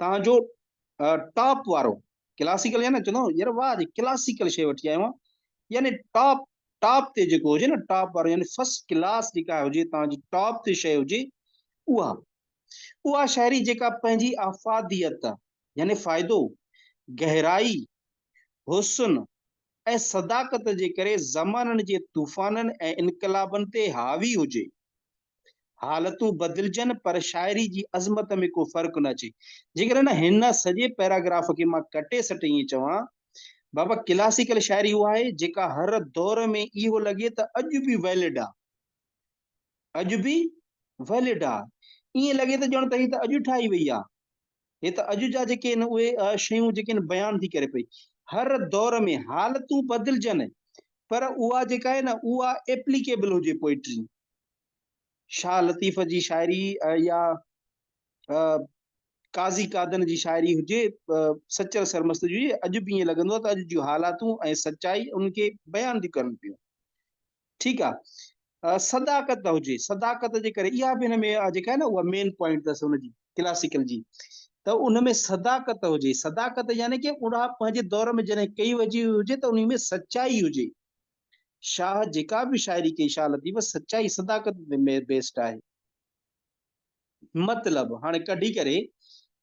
तव्हांजो टॉप वारो क्लासिकल, यानी चवंदो यार वाह क्लासिकल शइ वठी आयो आहियां, यानी टॉप ते जेको हुजे न, टॉप वारो यानी फर्स्ट क्लास जेका हुजे, तव्हांजी टॉप ते शइ हुजे, उहा शाइरी जेका पंहिंजी अफ़ादियत यानी फ़ाइदो, गहराई, हुस्न ऐं सदाकत जे करे ज़माननि जे तूफ़ाननि ऐं इनकलाबनि ते हावी हुजे। हालतूं बदिलजनि पर शाइरी जी अज़मत में को फ़र्क़ु न अचे। जेकर न हिन सॼे पैराग्राफ खे मां कटे सटे ईअं चवां, बाबा क्लासिकल शाइरी उहा आहे जेका हर दौर में इहो लॻे त अॼु बि वैलिड आहे, अॼु बि वैलिड आहे। ईअं लॻे त ॼण त हीअ त अॼु ठाही वई आहे, हे त अॼु जा जेके आहिनि उहे शयूं जेके आहिनि बयान थी करे पई। हर दौर में हालतूं बदिलजनि पर उहा जेका आहे न, उहा एप्लीकेबल हुजे पोइट्री। शाह लतीफ़ जी शाइरी या काज़ी कादन जी शाइरी हुजे, सचल सरमस्त जी, अॼु बि ईअं लॻंदो आहे त अॼु जूं हालातूं ऐं सच्चाई उनखे बयान थी कनि पियूं। ठीकु आहे। सदाकत हुजे, सदाकत जे करे इहा बि हिन में जेका आहे न, उहा मेन पॉइंट अथसि हुनजी क्लासिकल जी। त उन में सदाकत हुजे, सदाकत यानी कि उहा पंहिंजे दौर में जॾहिं कई वजी हुजे त उन में सच्चाई हुजे। शाह जेका बि शाइरी कई, शाह लतीफ़, सच्चाई सदाकत में बेस्ड आहे। मतलब हाणे कढी करे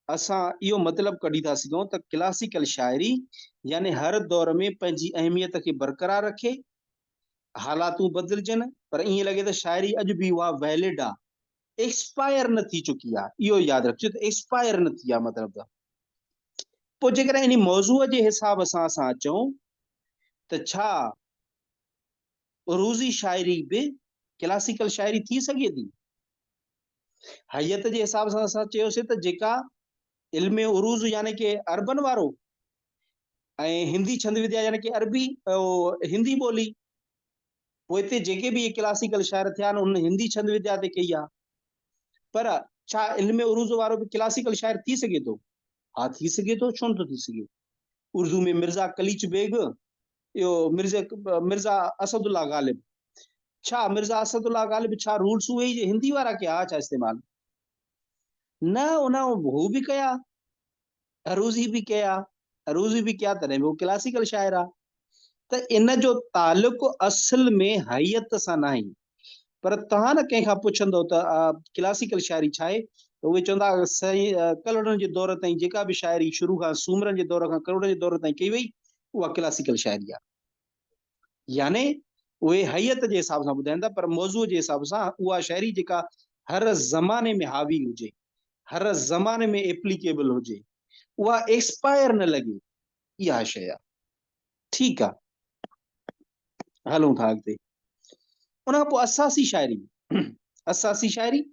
असां इहो मतलब कढी था सघूं त क्लासिकल शाइरी यानी हर दौर में पंहिंजी अहमियत खे बरक़रार रखे, हालातूं बदिलजनि पर ईअं लॻे त शाइरी अॼु बि उहा वैलिड आहे, एक्सपायर न थी चुकी आहे। इहो यादि रखिजो त एक्सपायर न थी आहे मतिलबु त। पोइ जेकर इन मौज़ूअ जे हिसाब सां असां अचूं त छा उरूज़ी शाइरी बि क्लासिकल शाइरी थी सघे थी? हैयत जे हिसाब सां असां चयोसीं त जेका इल्म उरूज़ यानी कि अरबन वारो ऐं हिंदी छंद विद्या यानी कि अरबी हिंदी ॿोली, पोइ हिते जेके बि क्लासिकल शाइर थिया आहिनि उन हिंदी छंद विद्या ते कई आहे। पर छा इल्म उरूज़ वारो बि क्लासिकल शाइर थी सघे थो? हाँ थी सघे थो, छो नथो थी सघे। उर्दू में मिर्ज़ा कलीच बेग, इहो मिर्ज़ा असदुल्ला गालिब, छा मिर्ज़ा असदुल्ला गालिब छा रूल्स उहे ई हिंदी वारा कया छा इस्तेमाल? न, उन हू बि कया, अरूज़ी बि कया, अरूज़ी बि कया, तॾहिं बि वो क्लासिकल शाइर आहे। त इन जो तालुक असल में हैयत सां न आहे। पर तव्हां न कंहिंखां पुछंदो त क्लासिकल शाइरी छा आहे, त उहे चवंदा साईं कलड़नि जे दौर ताईं जेका बि शाइरी शुरू खां सूमरनि जे दौर खां कलड़नि जे दौर ताईं कई वई, उहा क्लासिकल शाइरी आहे। यानी उहे हैयत जे हिसाब सां ॿुधाइनि था, पर मौज़ूअ जे हिसाब सां उहा शाइरी जेका हर ज़माने में हावी हुजे, हर ज़माने में एप्लीकेबल हुजे, उहा एक्सपायर न लॻे, इहा शइ आहे। ठीकु आहे, हलूं था अॻिते। उन खां पोइ असासी शाइरी, असासी शाइरी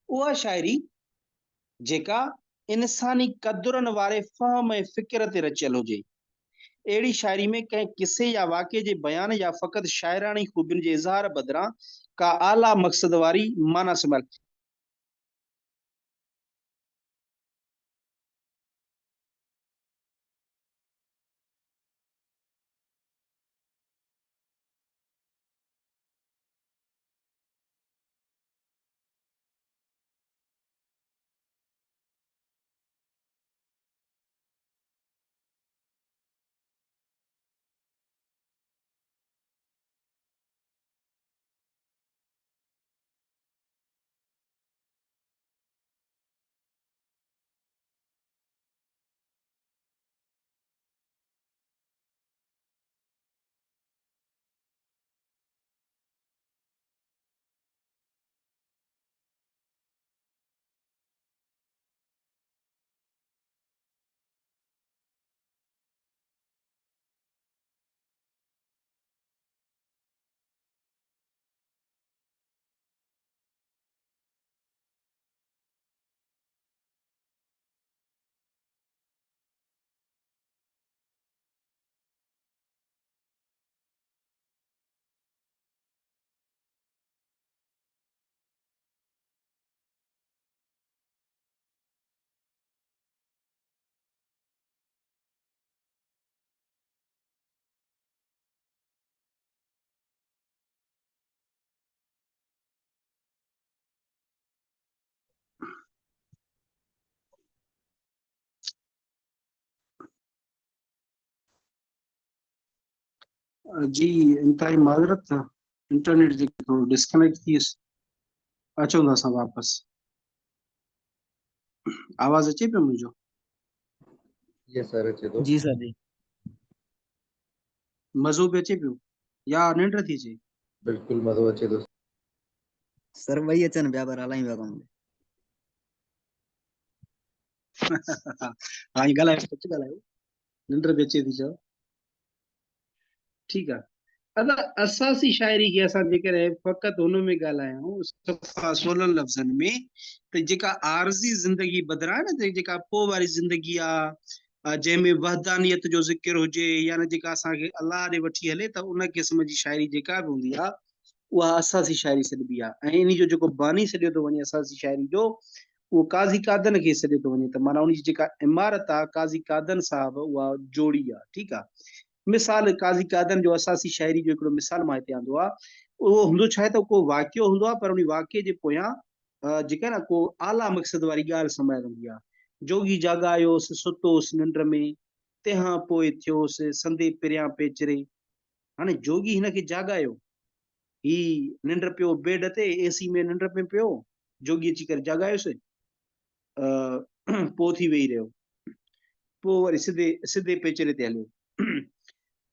उहा शाइरी जेका इंसानी क़दुरनि वारे फ़हम ऐं फ़िक्र ते रचियल हुजे। अहिड़ी शाइरी में कंहिं किसे या वाक़े जे बयान या फ़क़ति शाइरानी ख़ूबियुनि जे इज़हार बदिरां का आला मक़सद वारी माना संभाल जी इंतहाई माज़रत था, इंटरनेट जे थोरो डिस्कनेक्ट थी वियुसि। अचूं था असां वापसि। आवाज़ अचे पियो मुंहिंजो? ये सर अचे थो। जी सर जी। मज़ो बि अचे पियो या निंड थी अचे? बिल्कुलु मज़ो अचे थो। सर वही अचनि पिया पर हलायूं पिया कमु। हाँ ये ॻाल्हायो, सच ॻाल्हायो, निंड बि अचे थी चओ। ठीकु आहे। अदा असासी शाइरी खे असां जेकॾहिं फ़क़ति हुन में ॻाल्हायूं सफ़ा 16 लफ़्ज़नि में, त जेका आरज़ी ज़िंदगी बदिरां न, जेका पोइ वारी ज़िंदगी आहे जंहिंमें वहदानियत जो ज़िक्र हुजे या न, जेका असांखे अलाह ॾे वठी हले, त उन क़िस्म जी शाइरी जेका बि हूंदी आहे उहा असासी शाइरी सॾिबी आहे। ऐं इन जो जेको बानी सॾियो थो वञे असासी शाइरी जो, उहो काज़ी कादन खे सॾियो थो वञे। त माना उन जी जेका इमारत आहे काज़ी कादन साहब उहा जोड़ी आहे। ठीकु आहे। मिसाल काज़ी कादन जो असासी शाइरी जो हिकिड़ो मिसाल मां हिते आंदो आहे। उहो हूंदो छा आहे त को वाक़ियो हूंदो आहे, पर उन वाक़िए जे पोयां जेका न को आला मक़सद वारी ॻाल्हि समायल हूंदी आहे। जोगी जाॻायोसि सुतोसि निंड में, तंहिंखां पोइ थियोसि संदे पिरियां पेचरे। हाणे जोगी हिन खे जाॻायो, ही निंड पियो बेड ते, एसी में निंड में पियो, जोगी अची करे जाॻायोसि, पोइ थी वेही रहियो, पोइ वरी सिधे सिधे पेचरे ते हलियो।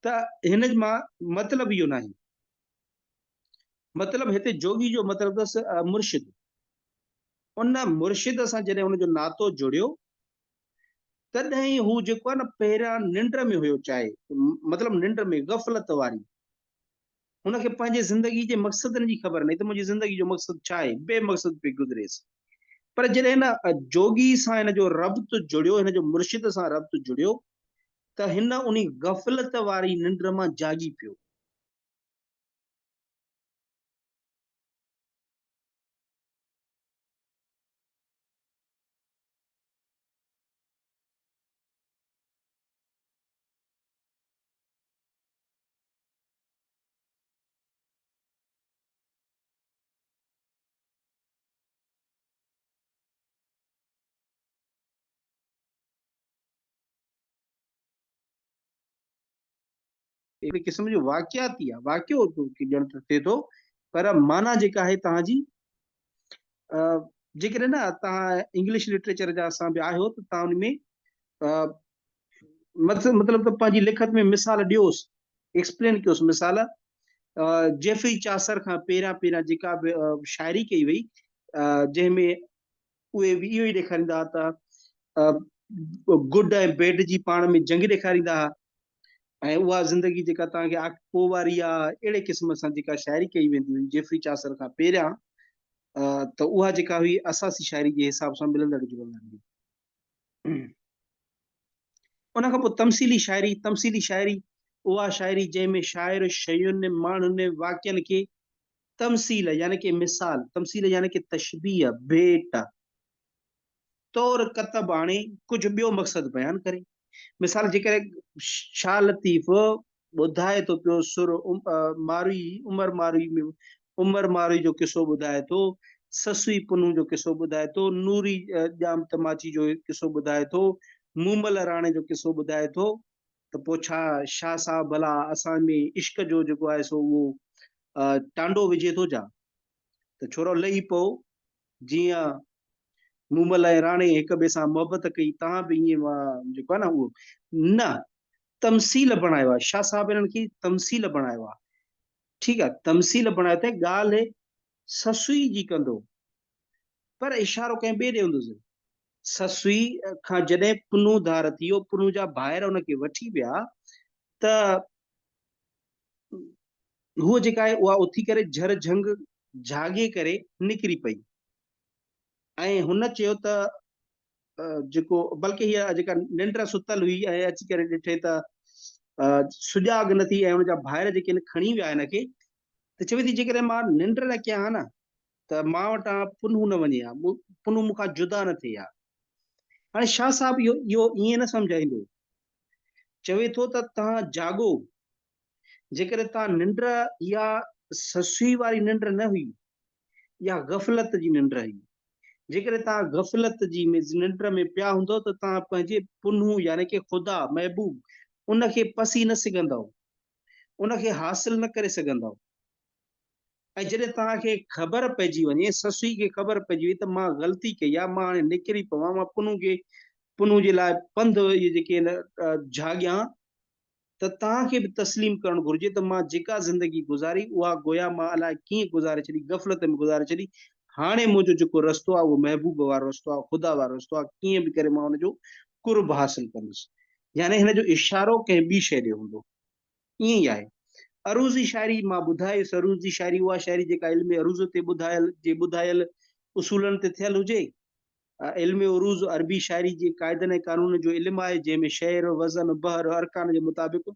त हिन मां मतिलबु इहो न आहे। मतिलबु हिते जोगी जो मतिलबु अथसि मुर्शिद। उन मुर्शिद सां जॾहिं हुनजो नातो जुड़ियो, तॾहिं हू जेको आहे न पहिरियां निंड में हुयो, चाहे मतिलबु निंड में गफ़लत वारी, हुनखे पंहिंजे ज़िंदगी जे मक़सदनि जी ख़बर न, त मुंहिंजी ज़िंदगी जो मक़सदु छा आहे, बेमक़सद पे गुज़रेसि। पर जॾहिं हिन जोगी सां हिन जो रब्त जुड़ियो, हिन जो मुर्शिद सां रब्त जुड़ियो, त हिन उन गफ़लत वारी निंड मां जागी पियो। हिकिड़े क़िस्म जो वाक़ियाती आहे, वाक़ियो ॼण त थिए थो, पर माना जेका आहे तव्हांजी जेकॾहिं न तव्हां इंग्लिश लिटरेचर जा असां बि आहियो, त तव्हां उन में मतिलबु त पंहिंजी लिखत में मिसाल ॾियोसि, एक्सप्लेन कयोसि मिसाल। जेफरी चासर खां पहिरियां पहिरियां जेका बि शाइरी कई वई, जंहिंमें उहे बि इहो ई ॾेखारींदा हुआ त गुड ऐं बैड जी पाण में जंग ॾेखारींदा हुआ, ऐं उहा ज़िंदगी जेका तव्हांखे पोइ वारी आहे, अहिड़े क़िस्म सां जेका शाइरी कई वेंदी हुई जेफरी चासर खां पहिरियां, त उहा जेका हुई असासी शाइरी जे हिसाब सां मिलंदड़ जुलंदड़ हुई। उन खां पोइ तमसीली शाइरी उहा शाइरी जंहिंमें शाइर शयुनि माण्हुनि वाक्यनि खे तमसील यानी कि मिसाल, तमसील यानी कि तशबीह, भेट तौर कतब आणे कुझु ॿियो मक़सदु बयानु करे। मिसाल जेकॾहिं शाह लतीफ़ ॿुधाए थो पियो उमर मारूई जो किसो ॿुधाए थो, ससुई पुनू जो किसो ॿुधाए थो, नूरी जाम तमाची जो किसो ॿुधाए थो, मूमल राणे जो किसो ॿुधाए थो, त पोइ छा शाह साहब भला असां में इश्क जो जेको आहे सो उहो टांडो विझे थो छा? त छोरो लही पओ, जीअं मूमल ऐं राणे हिक ॿिए सां मोहबत कई, तव्हां बि ईअं जेको आहे न उहो न तमसील बणायो आहे। शाह साहब इन्हनि खे तमसील बणायो आहे। ठीकु आहे, तमसील बणायो त ॻाल्हि ससुई जी कंदो, पर इशारो कंहिं ॿिए ॾे हूंदुसि। ससुई खां जॾहिं पुनू धार थी वियो, पुनू जा ॿाहिरि हुनखे वठी विया, त हूअ जेका आहे उहा उथी करे झर झंग जागे करे निकिरी पई, ऐं हुन चयो त जेको बल्कि हीअ जेका निंड सुतल हुई ऐं अची करे ॾिठे त सुॼाग न थी, ऐं हुनजा भाइर जेके खणी विया हिनखे, त चवे थी जेकॾहिं मां निंड न कयां हा न, त मां वटां पुनू न वञे हा, पुनू मूंखां जुदा न थिए हा। हाणे शाह साहब इहो ईअं न सम्झाईंदो, चवे थो त तव्हां जाॻो, जेकॾहिं तव्हां निंड या ससुई वारी निंड न हुई, या गफ़लत जी निंड हुई, जेकॾहिं तव्हां गफ़लत जी निंड में पिया हूंदो, त तव्हां पंहिंजे पुनू यानी कि ख़ुदा महबूब उनखे पसी न सघंदव, उनखे हासिल न करे सघंदव। ऐं जॾहिं तव्हांखे ख़बर पइजी वञे, ससुई खे ख़बर पइजी वई त मां ग़लती कई आहे, मां हाणे निकिरी पवां, मां पुनू जे लाइ पंधु इहे जेके आहिनि जाॻियां, त तव्हांखे बि तस्लीम करणु घुरिजे त मां जेका ज़िंदगी गुज़ारी उहा गोया मां अलाए कीअं गुज़ारे छॾी, गफ़लत में गुज़ारे छॾी। हाणे मुंहिंजो जेको रस्तो आहे उहो महबूब वारो रस्तो आहे, ख़ुदा वारो रस्तो आहे, कीअं बि करे मां हुनजो कुर्ब हासिल कंदुसि। यानी हिन जो इशारो कंहिं ॿी शइ ॾे हूंदो, ईअं ई आहे। अरूज़ी शाइरी मां ॿुधायुसि, अरूज़ी शाइरी उहा शाइरी जेका इल्म अरूज़ ते ॿुधायल उसूलनि ते थियल हुजे। इल्म उरूज़ अरबी शाइरी जे क़ाइदनि ऐं कानून जो इल्मु आहे, जंहिंमें शेर, वज़न, बहर, अरकान जे मुताबिक़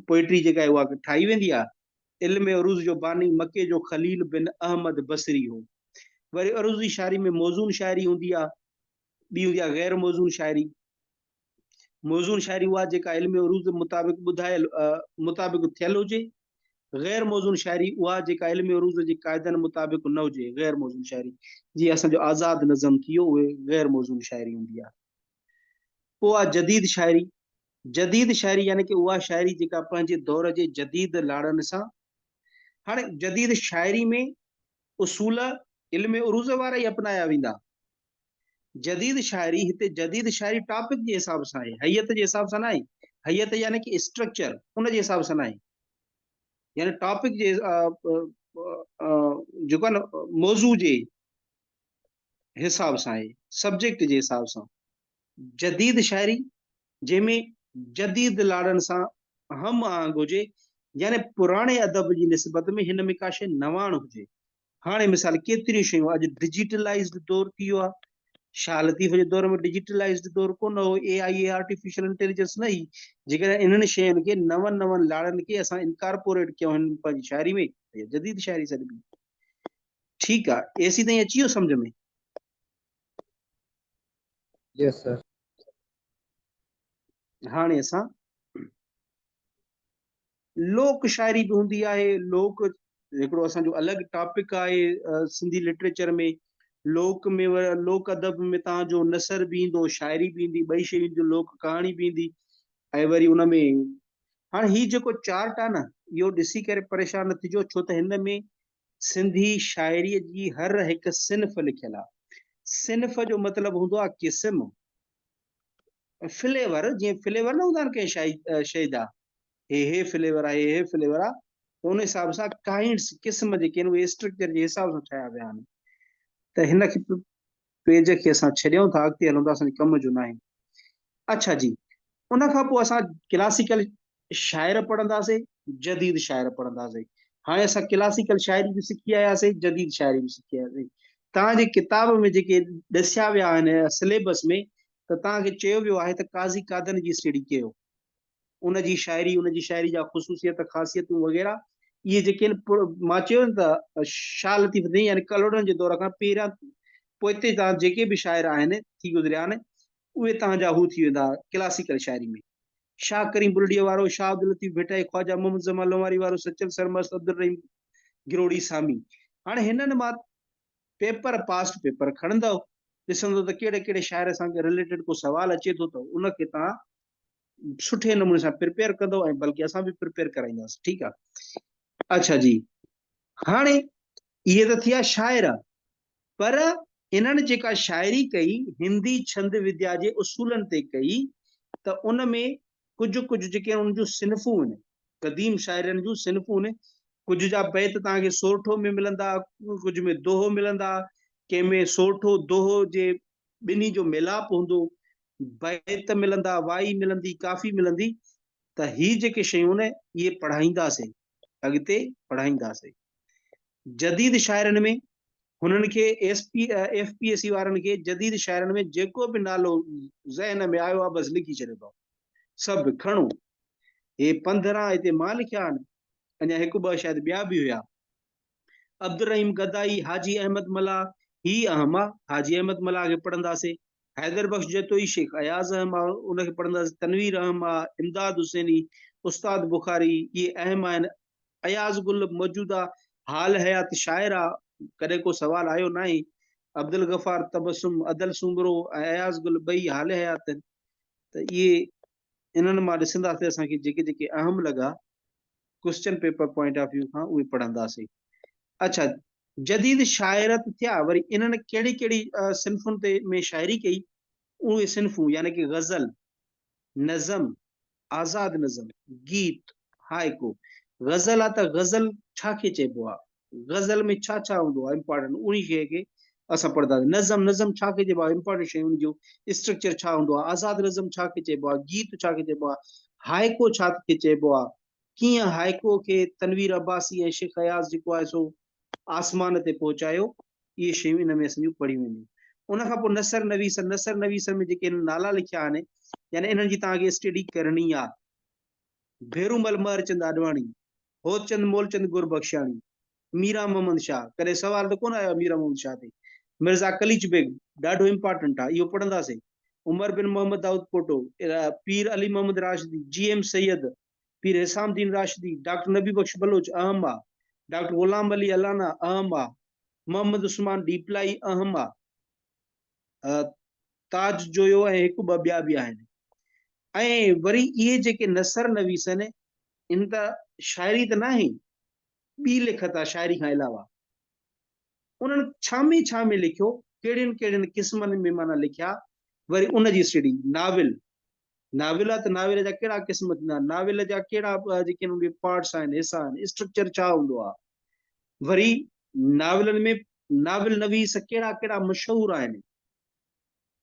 पोइट्री जेका आहे उहा ठाही वेंदी आहे। इल्म उरूज़ जो बानी मके जो खलील बिन अहमद बसरी हो। वरी अरूज़ी शाइरी में मौज़ून शाइरी हूंदी आहे, ॿी हूंदी आहे गैर मौज़ून शाइरी। मौज़ून शाइरी उहा जेका इल्म उरूज़ मुताबिक़ थियल हुजे। गैर मौज़ून शाइरी उहा जेका इल्म उरूज़ जे क़ाइदनि मुताबिक़ न हुजे, गैर मौज़ून शाइरी। जीअं असांजो आज़ाद नज़म थी वियो, उहे गैर मौज़ून शाइरी हूंदी आहे। पोइ आहे जदीद शाइरी। जदीद शाइरी यानी कि उहा शाइरी जेका पंहिंजे दौर जे जदीद लाड़नि सां। हाणे जदीद शाइरी में उसूल इल्म उरूज़ वारा ई अपनाया वेंदा। जदीद शाइरी, हिते जदीद शाइरी टॉपिक जे हिसाब सां आहे, हैयत जे हिसाब सां न आहे। हैयत यानी कि स्ट्रक्चर, उन जे हिसाब सां न आहे। यानी टॉपिक जे जेको आहे न मौज़ू जे हिसाब सां आहे, सब्जेक्ट जे हिसाब सां। जदीद शाइरी जंहिंमें जदीद लाड़नि सां हम आहंग हुजे, यानी पुराणे अदब जी निस्बत में हिन में का शइ नवाण हुजे। हाणे मिसाल केतिरियूं शयूं, अॼु डिजिटलाइज़्ड दौर थी वियो आहे। शाह लतीफ़ जे दौर में डिजिटलाइज़्ड दौर कोन हो, AI आर्टिफिशियल इंटेलिजेंस न हुई। जेकॾहिं इन्हनि शयुनि खे नवनि लाड़नि खे असां इनकारपोरेट कयूं आहिनि पंहिंजी शाइरी में, जदीद शाइरी सॾिबी। ठीकु आहे, एसी ताईं अची वियो सम्झ में? यस सर। हाणे असां लोक शाइरी बि हूंदी आहे। लोक हिकिड़ो असांजो अलॻि टॉपिक आहे सिंधी लिटरेचर में। लोक में लोक अदब में तव्हांजो नसर बि ईंदो, शाइरी बि ईंदी, ॿई शयूं ईंदियूं, लोक कहाणी बि ईंदी। ऐं वरी उन में हाणे हीउ जेको चार्ट आहे न, इहो ॾिसी करे परेशान न थिजो, छो त हिन में सिंधी शाइरीअ जी हर हिकु सिन्फ़ लिखियल आहे। सिन्फ़ जो मतिलबु हूंदो आहे क़िस्म, फ्लेवर। जीअं फ्लेवर न हूंदा आहिनि कंहिं शइ जा, हे फ्लेवर आहे, हे फ्लेवर आहे, त उन हिसाब सां काइंड्स, क़िस्म जेके आहिनि उहे स्ट्रक्चर जे हिसाब सां ठाहिया विया आहिनि। त हिन खे पेज खे असां छॾियूं था, अॻिते हलूं था, असांजे कम जो न आहे। अच्छा जी, उन खां पोइ असां क्लासिकल शाइर पढ़ंदासीं, जदीद शाइर पढ़ंदासीं। हाणे असां क्लासिकल शाइरी बि सिखी आयासीं, जदीद शाइरी बि सिखी आयासीं। तव्हांजे किताब में जेके ॾसिया विया आहिनि सिलेबस में, त तव्हांखे चयो वियो आहे त काज़ी कादन जी स्टडी कयो। उनजी शाइरी जा ख़ुसूसियत, ख़ासियतूं वग़ैरह इहे जेके आहिनि, मां चयो न त शाह लतीफ़ नहीं यानी कलोड़नि जे दौर खां पहिरियां पोइते तव्हां जेके बि शाइर आहिनि थी गुज़रिया आहिनि, उहे तव्हांजा हू थी वेंदा क्लासिकल शाइरी में। शाह करीम बुल्डीअ वारो, शाह अब्दुल लतीफ़ भिटाई, ख्वाजा मोहम्मद जमाल लोमारी वारो, सचल सरमस्त, अब्दुल रहीम गिरोड़ी सामी। हाणे हिननि मां पेपर पास्ट पेपर खणंदव, ॾिसंदो त कहिड़े कहिड़े शाइर सां रिलेटेड को सवाल अचे थो, त उनखे तव्हां सुठे नमूने सां प्रिपेयर कंदो, ऐं बल्कि असां बि प्रिपेयर कराईंदासीं। ठीकु आहे। अच्छा जी, हाणे इहे त थिया शाइर, पर इन्हनि जेका शाइरी कई हिंदी छंद विद्या जे उसूलनि ते कई, त उन में कुझु जेके उन जूं सिन्फ़ूं आहिनि, क़दीम शाइरनि जूं सिन्फ़ूं आहिनि। कुझु जा बैत तव्हांखे सोरठो में मिलंदा, कुझु में दोहो मिलंदा, कंहिं में सोरठो दोहो जे ॿिन्ही जो मिलाप हूंदो, बैत मिलंदा, वाई मिलंदी, काफ़ी मिलंदी। त ही जेके शयूं आहिनि इहे पढ़ाईंदासीं, अॻिते पढ़ाईंदासीं। जदीद शाइरनि में हुननि खे FPSC वारनि खे जदीद शाइरनि में जेको बि नालो ज़हन में आयो आहे बसि लिखी छॾियो अथव, सभु खणो। हे 15 हिते मां लिखिया आहिनि, अञा हिकु ॿ शायदि ॿिया बि हुया। अब्दुल रहीम गदाई, हाजी अहमद मला, ही अहम आहे, हाजी अहमद मला खे पढ़ंदासीं। हैदर बख्श जतोई, शेख अयाज़ अहम आहे, उनखे पढ़ंदासीं। तनवीर अहम आहे, इमदाद हुसैनी, उस्ताद बुखारी, इहे अहम आहिनि। अयाज़ गुल मौजूदा हाल हयात शाइर आहे, कॾहिं को सवाल आयो न आहे। अब्दुल गफ़ार तबसुम, अदल सुंगरो ऐं अयाज़ गुल ॿई हाल हयात आहिनि। त इहे इन्हनि मां ॾिसंदासीं असांखे जेके जेके अहम लॻा, question paper point of view खां उहे पढ़ंदासीं। अच्छा, जदीद शाइरत थिया, वरी इन्हनि कहिड़ी कहिड़ी सिन्फुनि ते में शाइरी कई, उहे सिन्फूं यानी कि गज़ल, नज़म, आज़ाद नज़म, गीत, हाइकू। गज़ल आहे त गज़ल छा खे चइबो आहे, गज़ल में छा छा हूंदो आहे इम्पोर्टेंट, उन शइ खे असां पढ़ंदासीं। नज़म, नज़म छा खे चइबो आहे, इम्पोर्टेंट शयूं उन जो स्ट्रक्चर छा हूंदो आहे। आज़ाद नज़म छा खे चइबो आहे, गीत छा खे चइबो आहे, हाइको छा खे चइबो आहे, कीअं हाइको खे तनवीर अब्बासी ऐं शेख अयाज़ जेको आहे सो आसमान ते पहुचायो, इहे शयूं इन में असांजूं पढ़ी वेंदियूं। उन खां पोइ नसर नवीसन, नसर नवीसन में जेके नाला लिखिया आहिनि, यानी इन्हनि जी तव्हांखे स्टडी करणी आहे। भेरूमल महरचंद आडवाणी, होदचंद मोलचंद गुरबख्शाणी, मीरा मोहम्मद शाह, कॾहिं सवाल त कोन आयो मीरा मोहम्मद शाह ते। मिर्ज़ा कलीच बेग ॾाढो इंपॉर्टेंट आहे, इहो पढ़ंदासीं। उमर बिन मोहम्मद दाऊद पोटो, पीर अली मोहम्मद राशिदी, GM सैयद, पीर हिसामुद्दीन राशिदी, डॉक्टर नबी बख्श बलोच अहम आहे, डॉक्टर गुलाम अली अलाना अहम आहे, मोहम्मद उस्मान डीपलाई अहम आहे, ताज जोयो ऐं हिकु ॿ ॿिया बि आहिनि। ऐं वरी इहे जेके नसर नवीस आहिनि, इन त शाइरी त न आहे, ॿी लिखत आहे शाइरी खां अलावा। उन्हनि छा में लिखियो, कहिड़ियुनि कहिड़ियुनि क़िस्मनि में माना लिखिया, वरी उन जी स्टडी। नाविल, नाविल आहे त नाविल जा कहिड़ा क़िस्म थींदा, नाविल जा कहिड़ा जेके उनके पार्ट्स आहिनि, हिसा आहिनि, स्ट्रक्चर छा हूंदो आहे। वरी नाविलनि में नाविल नवीस कहिड़ा कहिड़ा मशहूर आहिनि,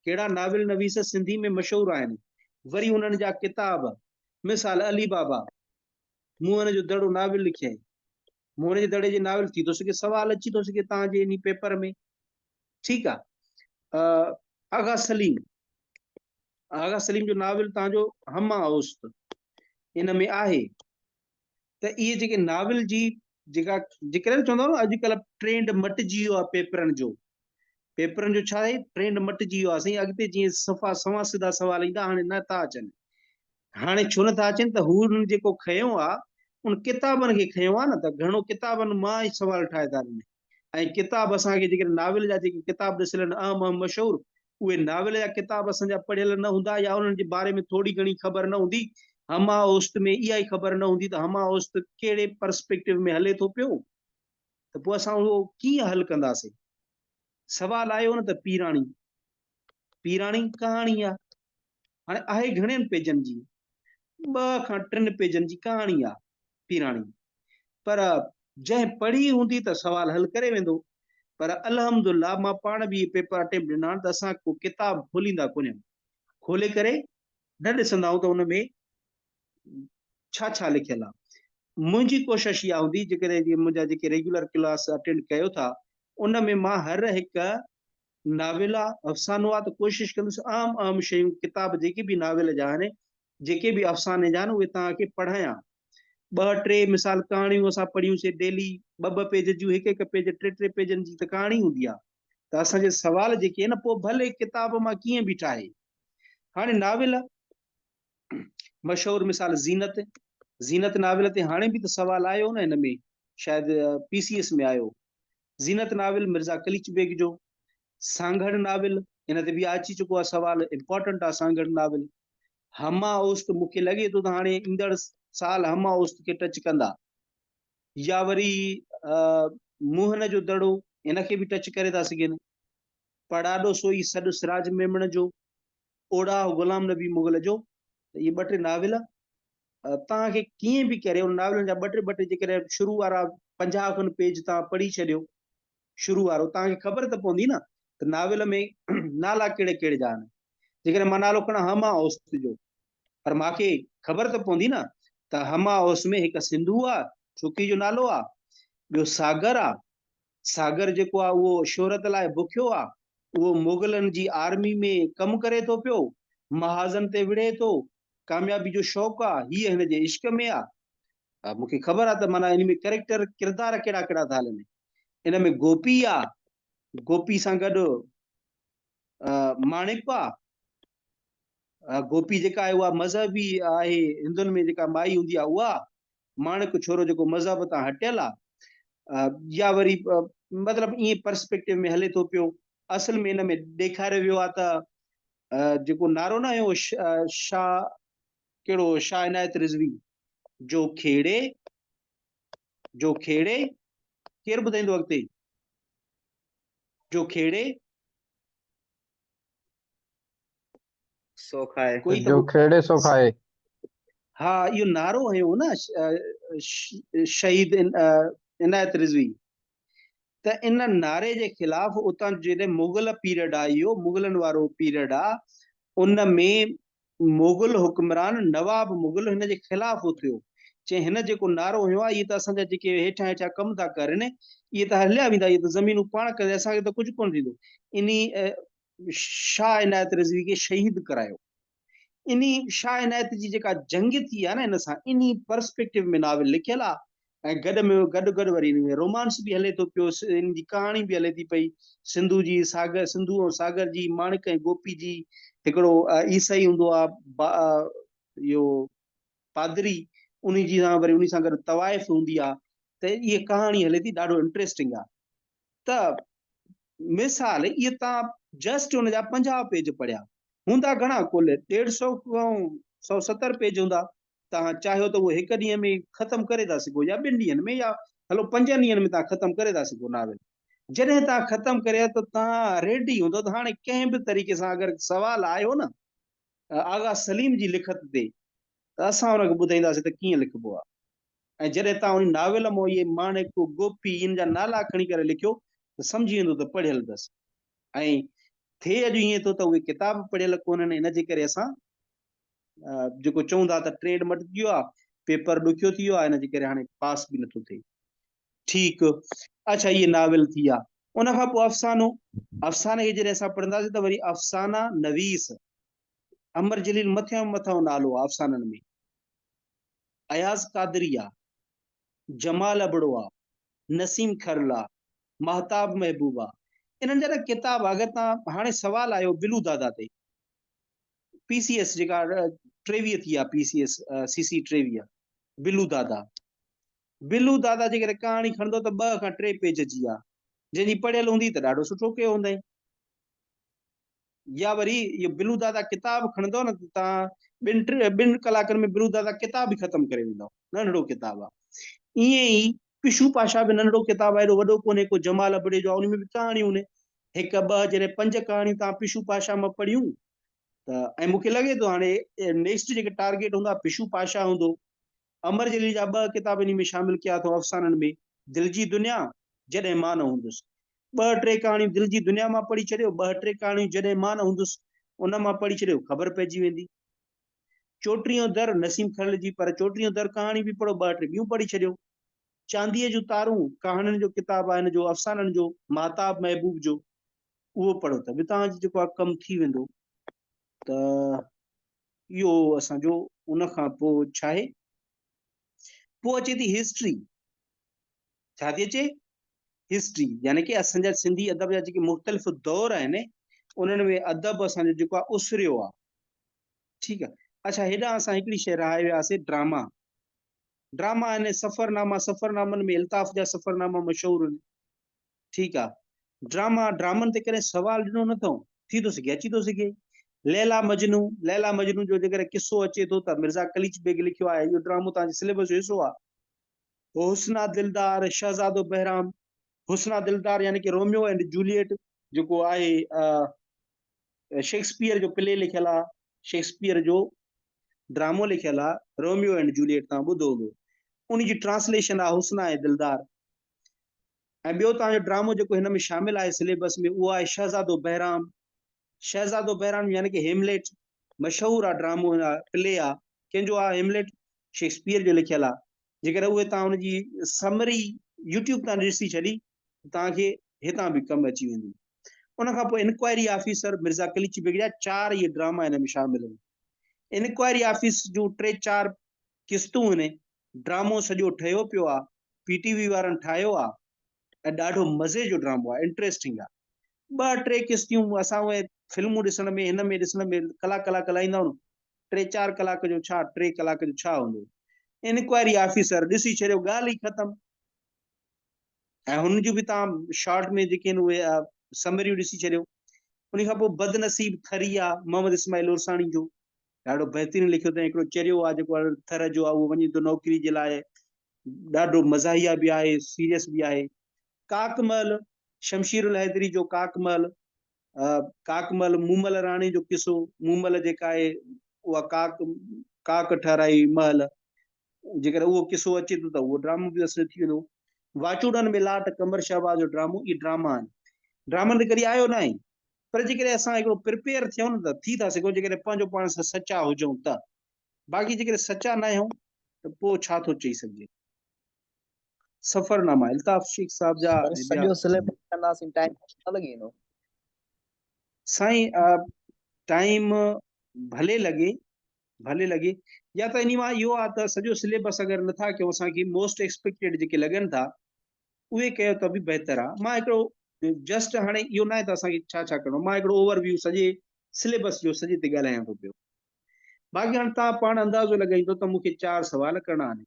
कहिड़ा नाविल नवीस सिंधी में मशहूर आहिनि। वरी उन्हनि जा किताब, मिसाल अली बाबा मुंहन जो दड़ो नाविल लिखियईं, मुंहन जे दड़े जे नाविल थी थो सघे सवाल अची थो सघे तव्हांजे इन पेपर में, ठीकु आहे। आगा सलीम, आगा सलीम जो नाविल तव्हांजो हमा औस्त इन में आहे। त इहे जेके नाविल जी जेका जेकॾहिं चवंदो न अॼुकल्ह ट्रेंड मटिजी वियो आहे पेपरनि जो, पेपरनि जो छा आहे, ट्रेंड मटिजी वियो आहे साईं। अॻिते जीअं सफ़ा सवा सिधा सवाल ईंदा, हाणे न था अचनि। हाणे छो नथा अचनि त हू हुननि जेको खयो आहे उन किताबनि खे खयो आहे न, त घणो किताबनि मां ई सवाल ठाहे था ॾियनि। ऐं किताब असांखे जेके नाविल जा जेके किताब ॾिसल आहिनि अहम अहम मशहूर, उहे नाविल जा किताब असांजा पढ़ियल न हूंदा, या उन्हनि जे बारे में थोरी घणी ख़बर न हूंदी। हमा ओस्त में इहा ई ख़बर न हूंदी त हमा ओस्त कहिड़े पर्सपेक्टिव में हले थो पियो, त पोइ असां उहो कीअं हल कंदासीं। सवाल आयो न त पीराणी, पीराणी कहाणी आहे। हाणे आहे घणनि पेजनि जी, 2 खां 3 पेजनि जी कहाणी आहे पीराणी, पर जंहिं पढ़ी हूंदी त सवाल हल करे वेंदो। पर अल्हम्दुलिल्लाह मां पाण बि पेपर अटेम्प्ट ॾिना त असां को किताब खोलींदा कोन आहियूं, खोले करे न ॾिसंदा आहियूं त हुन में छा छा लिखियल आहे। मुंहिंजी कोशिशि इहा हूंदी, जेकॾहिं जीअं मुंहिंजा जेके रेगुलर क्लास अटेंड कयो था, उन में मां हर हिकु नाविल आहे, अफ़सानो आहे, त कोशिशि कंदुसि आम आम शयूं, किताब जेके बि नाविल जा आहिनि, जेके बि अफ़साने जा आहिनि, उहे तव्हांखे पढ़ायां। 2-3 मिसाल कहाणियूं असां पढ़ियूंसीं डेली, 2-2 पेज जूं, 1-1 पेज, 3-3 पेजनि जी त कहाणी हूंदी आहे। त असांजे सवाल जेके आहिनि, पोइ भले किताब मां कीअं बि ठाहे। हाणे नाविल मशहूर मिसाल ज़ीनत, ज़ीनत नाविल ते हाणे बि त सवाल आयो न, हिन में शायदि PCS में आयो। ज़ीनत नाविल मिर्ज़ा कलीच बेग जो। सांगड़ नाविल, इन ते बि अची चुको आहे सवाल, इंपॉर्टेंट आहे सांगड़ नाविल। हमा ओस्त मूंखे लॻे थो त हाणे ईंदड़ साल हमा ओस्त खे टच कंदा, या वरी मोहन जो दड़ो, इनखे बि टच करे था सघनि। पढ़ाॾो सोई सॾु सिराज मेमण जो, ओड़ा गुलाम नबी मुग़ल जो। इहे 2-3 नाविल तव्हांखे कीअं बि करे उन नाविलनि जा 2-2 जेकॾहिं शुरू वारा 50 खनि पेज तव्हां पढ़ी छॾियो, शुरू वारो, तव्हांखे ख़बर त पवंदी न त नाविल में नाला कहिड़े कहिड़े जा आहिनि। जेकॾहिं मां नालो खणां हमा ओस्त जो, पर मूंखे ख़बर त पवंदी न त हमा ओस्त में हिकु सिंधु आहे, छोकिरी जो नालो आहे, ॿियो सागर आहे। सागर जेको आहे उहो शोहरत लाइ बुखियो आहे, उहो मुग़लनि जी आर्मी में कमु करे थो पियो, महाज़न ते विढ़े थो, कामयाबी जो शौक़ु आहे, हीअ हिन जे इश्क में आहे। मूंखे ख़बर आहे त माना इन में कैरेक्टर किरदार कहिड़ा कहिड़ा था हलनि। इन में गोपी आहे, गोपी सां गॾु माणिक आहे। गोपी जेका आहे उहा मज़हबी आहे, हिंदुनि में जेका माई हूंदी आहे उहा, माणिक छोरो जेको मज़हब तां हटियल आहे। या वरी मतिलबु ईअं पर्सपेक्टिव में हले थो पियो। असल में हिन में ॾेखारियो वियो आहे त जेको नारो न हुयो शाह, कहिड़ो शाह इनायत रिज़वी जो खेड़े जो खेड़े, केरु ॿुधाईंदो अॻिते? जो खेड़े, सो खाए। कोई जो त खेड़े सो खाए। हा इहो नारो हुयो न शहीद इनायत रिज़वी। त इन नारे जे खिलाफ़ उतां जॾहिं मुगल पीरियड आहे, इहो मुगलनि वारो पीरियड आहे, उन में मुगल हुक्मरान नवाब मुगल हिन जे खिलाफ़ उथियो। चई हिन जेको नारो हुयो आहे, इहे त असांजा जेके हेठां हेठां कम था करनि, इहे त हलिया वेंदा, इहे त ज़मीनूं पाण करे, असांखे त कुझु कोन थींदो। इन शाह इनायत रिज़वी खे शहीद करायो। इन शाह इनायत जी जेका जंग थी आहे न हिन सां, इन पर्सपेक्टिव में नाविल लिखियल आहे। ऐं गॾु वरी हिन में रोमांस बि हले थो पियो, इन जी कहाणी बि हले थी पई, सिंधु ऐं सागर जी, माणिक ऐं गोपी जी। हिकिड़ो ईसाई हूंदो आहे इहो पादरी, उन जी वरी उन सां गॾु तवाइफ हूंदी आहे। त इहे कहाणी हले थी, ॾाढो इंट्रेस्टिंग आहे। त मिसाल इहे तव्हां जस्ट हुन जा 50 पेज पढ़िया, हूंदा घणा कुल 150 170 पेज हूंदा। तव्हां चाहियो त उहो हिकु ॾींहं में ख़तमु करे था सघो, या 2 ॾींहंनि में, या हलो 5 ॾींहंनि में तव्हां ख़तमु करे था सघो नाविल। जॾहिं तव्हां ख़तमु करे त तव्हां रेडी हूंदो त हाणे कंहिं बि तरीक़े सां अगरि सवाल आयो न आगा सलीम जी लिखत ते, त असां हुनखे ॿुधाईंदासीं त कीअं लिखिबो आहे। ऐं जॾहिं तव्हां उन नाविल मां इहे माणिक गोपी इन जा नाला खणी करे लिखियो त सम्झी वेंदो त पढ़ियल अथसि। ऐं थिए अॼु ईअं थो त उहे किताब पढ़ियल कोन्हनि, इन जे करे असां जेको चऊं था त ट्रेड मटिजी वियो आहे, पेपर ॾुखियो थी वियो आहे, इन जे करे हाणे पास बि नथो थिए। ठीकु, अच्छा इहे नाविल थी विया। उन खां पोइ अफ़सानो, अफ़साने खे जॾहिं असां पढ़ंदासीं त वरी अफ़साना नवीस, अमर जलील मथां नालो आहे अफ़साननि में। अयाज़ कादरी आहे, जमाल अबड़ो आहे, नसीम खरला, महताब महबूबा, इन्हनि जा न किताब, अगरि तव्हां हाणे सवाल आयो बिलू दादा ते, पीसीएस जेका 23 थी आहे, पीसीएस सीसी 23, बिलू दादा जेकॾहिं कहाणी खणंदो त 2 खां 3 पेज जी आहे, जंहिंजी पढ़ियल हूंदी त ॾाढो सुठो कयो हूंदई। या वरी इहो बिलू दादा किताब खणंदो न, तव्हां 2 कलाकनि में बिलू दादा किताब ई ख़तमु करे वेंदो, नंढड़ो किताब आहे। ईअं ई पिशू पाशा बि नंढड़ो किताब आहे, एॾो वॾो कोन्हे को जमाल अबड़े जो, उन में बि कहाणियूं आहिनि, 1 2 जॾहिं 5 कहाणियूं तव्हां पिशू पाशा मां पढ़ियूं त, ऐं मूंखे लॻे थो हाणे नेक्स्ट जेके टारगेट हूंदा पिशू पाशा हूंदो। अमर जलील जा 2 किताब इन में शामिल किया अथऊं अफ़साननि में, दिल जी दुनिया, जॾहिं मां न हूंदुसि। 2-3 कहाणियूं दिल जी दुनिया मां पढ़ी छॾियो, 2-3 कहाणियूं जॾहिं मां न हूंदुसि उन मां पढ़ी छॾियो, ख़बर पइजी वेंदी। चोटीअ दर नसीम खरल जी, पर चोटीअ दर कहाणी बि पढ़ो, 2-3 ॿियूं पढ़ी छॾियो। चांदीअ जूं तारूं, कहाणियुनि जो किताब आहे हिन जो, अफ़साननि जो, महताब महबूब जो, उहो पढ़ो त बि तव्हांजो जेको आहे कमु थी वेंदो। त इहो असांजो। उन खां पोइ छा आहे, पोइ अचे थी हिस्ट्री। छा थी अचे? हिस्ट्री, यानी कि असांजा सिंधी अदब जा जेके मुख़्तलिफ़ दौर आहिनि, उन्हनि में अदब असांजो जेको आहे उसरियो आहे। ठीकु आहे, अच्छा हेॾां असां हिकिड़ी शइ रहाए वियासीं, ड्रामा। ड्रामा आहिनि सफ़रनामा, सफ़रनामनि में अल्ताफ़ जा सफ़रनामा मशहूरु आहिनि। ठीकु आहे, ड्रामनि ते कॾहिं सवाल ॾिनो न अथऊं, थी थो सघे, अची थो सघे। लैला मजनू जो जेकर किस्सो अचे थो त मिर्ज़ा कलीच बेग लिखियो आहे, इहो ड्रामो तव्हांजे सिलेबस जो हिसो आहे। हुस्ना दिलदार, शहज़ादो बहराम, हुस्ना दिलदार यानी कि रोमियो एंड जूलियट जेको आहे शेक्सपियर जो प्ले लिखियल आहे, शेक्सपियर जो ड्रामो लिखियल आहे, रोमियो एंड जूलियट, तव्हां ॿुधो हूंदो। उन जी ट्रांसलेशन आहे हुस्ना ऐं दिलदार। ऐं ॿियो तव्हांजो ड्रामो जेको हिन में शामिल आहे सिलेबस में, उहो आहे शहज़ादो बहराम। शहज़ादो बहराम यानी कि हेमलेट, मशहूरु आहे ड्रामो, प्ले आहे। कंहिंजो आहे हेमलेट? शेक्सपियर जो लिखियल आहे। जेकर उहे तव्हां हुनजी समरी यूट्यूब तां ॾिसी छॾी, तव्हांखे हितां बि कमु अची वेंदी। उन खां पोइ इंक्वायरी ऑफिसर, मिर्ज़ा कलीच बेग जा 4 इहे ड्रामा हिन में शामिल आहिनि। इंक्वायरी ऑफिस जूं 3-4 किस्तूं आहिनि। ड्रामो सॼो ठहियो पियो आहे, पीटीवी वारनि ठाहियो आहे, ऐं ॾाढो मज़े जो ड्रामो आहे, इंट्रेस्टिंग आहे। 2-3 किस्तियूं असां उहे फिल्मूं ॾिसण में, हिन में ॾिसण में कलाक लाहींदा आहियूं। 3-4 कलाक जो छा, 3 कलाक जो छा हूंदो। इंक्वायरी ऑफिसर ॾिसी छॾियो, ॻाल्हि ई ख़तमु। ऐं हुन जूं बि तव्हां शॉर्ट में जेके आहिनि उहे समरियूं ॾिसी छॾियो। उन खां पोइ बदनसीब थरी आहे, मोहम्मद इस्माइल उरसाणी जो, ॾाढो बहितरीनु लिखियो अथईं। हिकिड़ो चरियो आहे जेको थर जो आहे, उहो वञे थो नौकिरी जे लाइ, ॾाढो मज़ाहिया भी आहे, सीरियस भी आहे। काकमल, शमशीर उल हैदरी जो काकमल, काकमल मूमल राणी जो किस्सो, मूमल जेका आहे उहा काक ठहिराई महल, जेकर उहो किस्सो अचे थो त उहो ड्रामो बि असर थी वेंदो। वाचूड़नि में लाट कमर शहबाज जो ड्रामो, इहे ड्रामा आहिनि। ड्रामनि ते कॾहिं आयो न आहे, पर जेकॾहिं असां हिकिड़ो प्रिपेयर थियूं न त थी था सघूं, जेकॾहिं पंहिंजो पाण सां सचा हुजूं त। बाक़ी जेकॾहिं सचा न आहियूं त पोइ छा थो चई सघिजे। सफ़रनामा अल्ताफ शेख साहब जा सर ऐं ॿिया। सॼो सिलेबस कंदासीं, टाइम न लॻी वेंदो? साईं टाइम भले लॻे, भले लॻे, या त इन मां इहो आहे त सॼो सिलेबस अगरि नथा कयूं, असांखे मोस्ट एक्सपेक्टेड जेके लॻनि था उहे कयो त बि बहितर आहे। मां हिकिड़ो जस्ट हाणे इहो न आहे त असांखे छा छा करिणो, मां हिकिड़ो ओवरव्यू सॼे सिलेबस जो सॼे ते ॻाल्हायां थो पियो। बाक़ी हाणे तव्हां पाण अंदाज़ो लॻाईंदो त मूंखे 4 सवाल करणा आहिनि।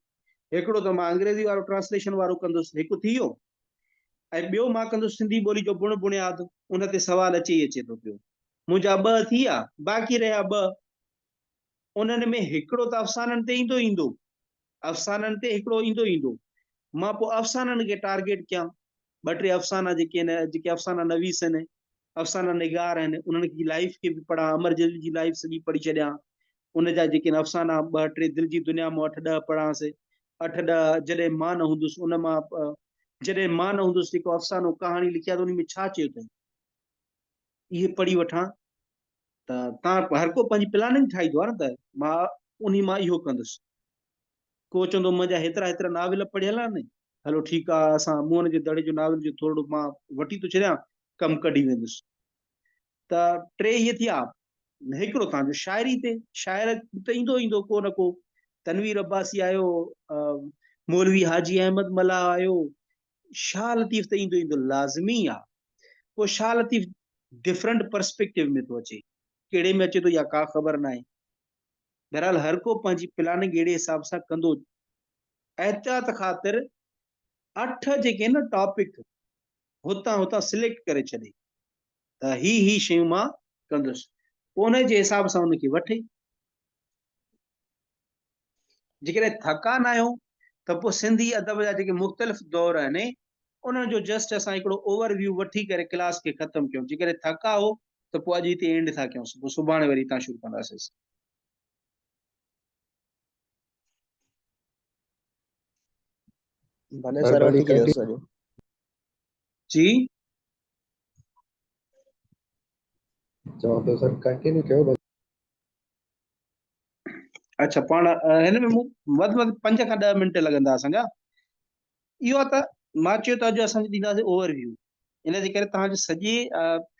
हिकिड़ो त मां अंग्रेज़ी वारो ट्रांसलेशन वारो कंदुसि, हिकु थी वियो, ऐं ॿियो मां कंदुसि सिंधी ॿोली जो गुण बुनियाद, उन ते सवाल अचे ई अचे थो पियो। मुंहिंजा 2 थी विया, बाक़ी रहिया 2। उन्हनि में हिकिड़ो त अफ़साननि ते ईंदो ईंदो, अफ़साननि ते हिकिड़ो ईंदो ईंदो। मां पोइ अफ़साननि खे टारगेट कयां, 2-3 अफ़साना जेके आहिनि, जेके अफ़साना नवीस आहिनि, अफ़साना निगार आहिनि, उन्हनि जी लाइफ खे बि पढ़ां, अमर जलील जी लाइफ सॼी पढ़ी छॾियां। उन जा जेके आहिनि अफ़साना 2-3 दिलि जी दुनिया मां 8-10 पढ़ांसि। 8-10 जॾहिं मां न हूंदुसि, उन मां जॾहिं मां न हूंदुसि जेको अफ़सानो कहाणी लिखी आहे त उन में छा चयो अथई, इहे पढ़ी वठां। त तव्हां हर को पंहिंजी प्लानिंग ठाहींदो आहे न, त मां उन मां इहो कंदुसि। को चवंदो मुंहिंजा हेतिरा नाविल पढ़ियल आहिनि, हलो ठीकु आहे, असां मोहन जे दड़े जो नाविल जो थोरो मां वठी थो छॾियां, कमु कढी वेंदुसि। त 3 इहे थिया। हिकिड़ो तव्हांजो शाइरी ते, शाइर त ईंदो ईंदो को न को, तनवीर अब्बासी आयो, मौलवी हाजी अहमद मला आयो, शाह लतीफ़ त ईंदो ईंदो लाज़मी आहे। पोइ शाह लतीफ़ डिफरेंट पर्सपेक्टिव में थो अचे, कहिड़े में अचे थो या का ख़बर न आहे। बहरहाल हर को पंहिंजी प्लानिंग अहिड़े हिसाब सां कंदो। एहतियात ख़ातिर 8 जेके न टॉपिक हुतां हुतां सिलेक्ट करे छॾे, त ही शयूं मां कंदुसि, पोइ उन जे हिसाब सां उनखे वठे। जेकॾहिं थका न आहियूं त पोइ सिंधी अदब जा जेके मुख़्तलिफ़ दौर आहिनि, उन्हनि जो जस्ट असां हिकिड़ो ओवरव्यू वठी करे क्लास खे ख़तमु कयूं। जेकॾहिं थका हो त पोइ अॼु हिते एंड था कयूं, पोइ सुभाणे वरी हितां शुरू कंदासीं। भले सर सर भली वठी छॾियो कंटिन्यू। सॼो। जी चओ तो सर कंटिन्यू कयो बस। अच्छा, पाण हिन में वधि में वधि 5 खां 10 मिंट लॻंदा असांजा। इहो आहे त मां चयो त अॼु असांखे ॾींदासीं ओवरव्यू, इन जे करे तव्हांजे सॼे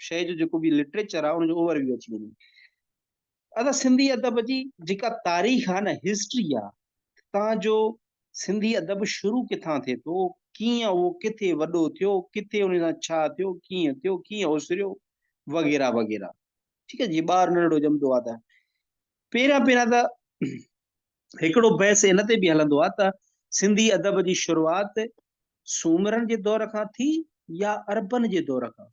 शइ जो जेको बि लिटरेचर आहे उनजो ओवरव्यू अची वेंदो। असां सिंधी अदब जी जेका तारीख़ आहे न, हिस्ट्री आहे, तव्हांजो सिंधी अदब शुरू किथां थिए थो, कीअं उहो किथे वॾो थियो, किथे उन सां छा थियो, कीअं उसिरियो, वग़ैरह वग़ैरह। ठीकु आहे जी। ॿार नंढड़ो ॼमंदो आहे त पहिरियां त हिकिड़ो बहस इन ते बि हलंदो आहे त सिंधी अदब जी शुरूआति सूमरनि जे दौर खां थी या अरबनि जे दौर खां।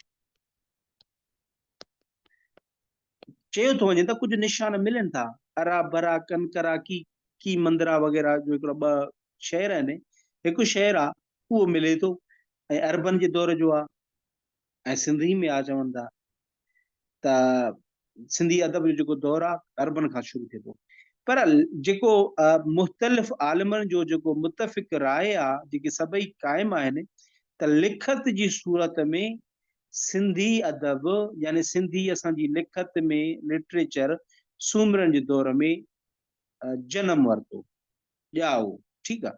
चयो थो वञे त कुझु निशान मिलनि था, अरा बरा कनकरा की मंदरा वग़ैरह जो हिकिड़ा 2 शहर आहिनि। हिकु शहर आहे उहो मिले थो, ऐं अरबन जे दौर जो आहे, ऐं सिंधी में आहे चवनि था त सिंधी अदब जो जेको दौर आहे अरबन खां शुरू थिए थो। पर जेको मुख़्तलिफ़ आलिमनि जो जेको मुतफ़िक़ राय आहे, जेके सभई क़ाइमु आहिनि, त लिखत जी सूरत में सिंधी अदब यानी सिंधी असांजी लिखत में लिटरेचर सूमरनि जे दौर में जनम वरितो, ॼाओ। ठीकु आहे।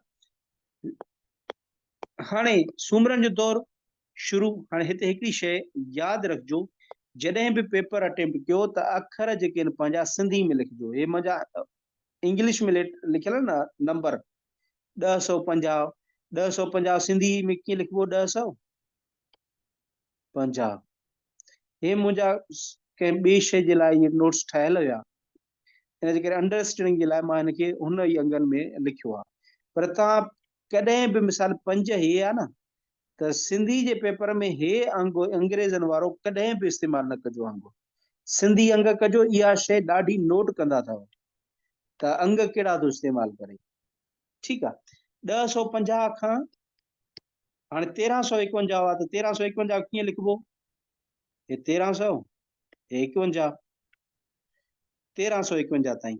हाणे सूमरनि जो दौर शुरू, हाणे हिते हिकिड़ी शइ यादि रखिजो, जॾहिं बि पेपर अटेम्प्ट कयो त अखर जेके आहिनि पंहिंजा सिंधी में लिखिजो। हे मुंहिंजा इंग्लिश में लिखियल न नंबर 150, 150 सिंधी में कीअं लिखिबो 150। हे मुंहिंजा कंहिं ॿिए शइ जे लाइ इहे नोट्स ठहियल हुया, इन जे करे अंडरस्टैंडिंग जे लाइ मां हिनखे हुन ई अंगनि में लिखियो आहे। पर तव्हां कॾहिं बि मिसाल 5 हे आहे न, त सिंधी जे पेपर में हे अंग अंग्रेज़नि वारो कॾहिं बि इस्तेमालु न कजो। अंग सिंधी अंग कजो, इहा शइ ॾाढी नोट कंदा अथव त अंग कहिड़ा थो इस्तेमालु करे। ठीकु आहे। 1050 खां हाणे 1351 आहे त 1351 कीअं लिखबो? हे 1351 1351 ताईं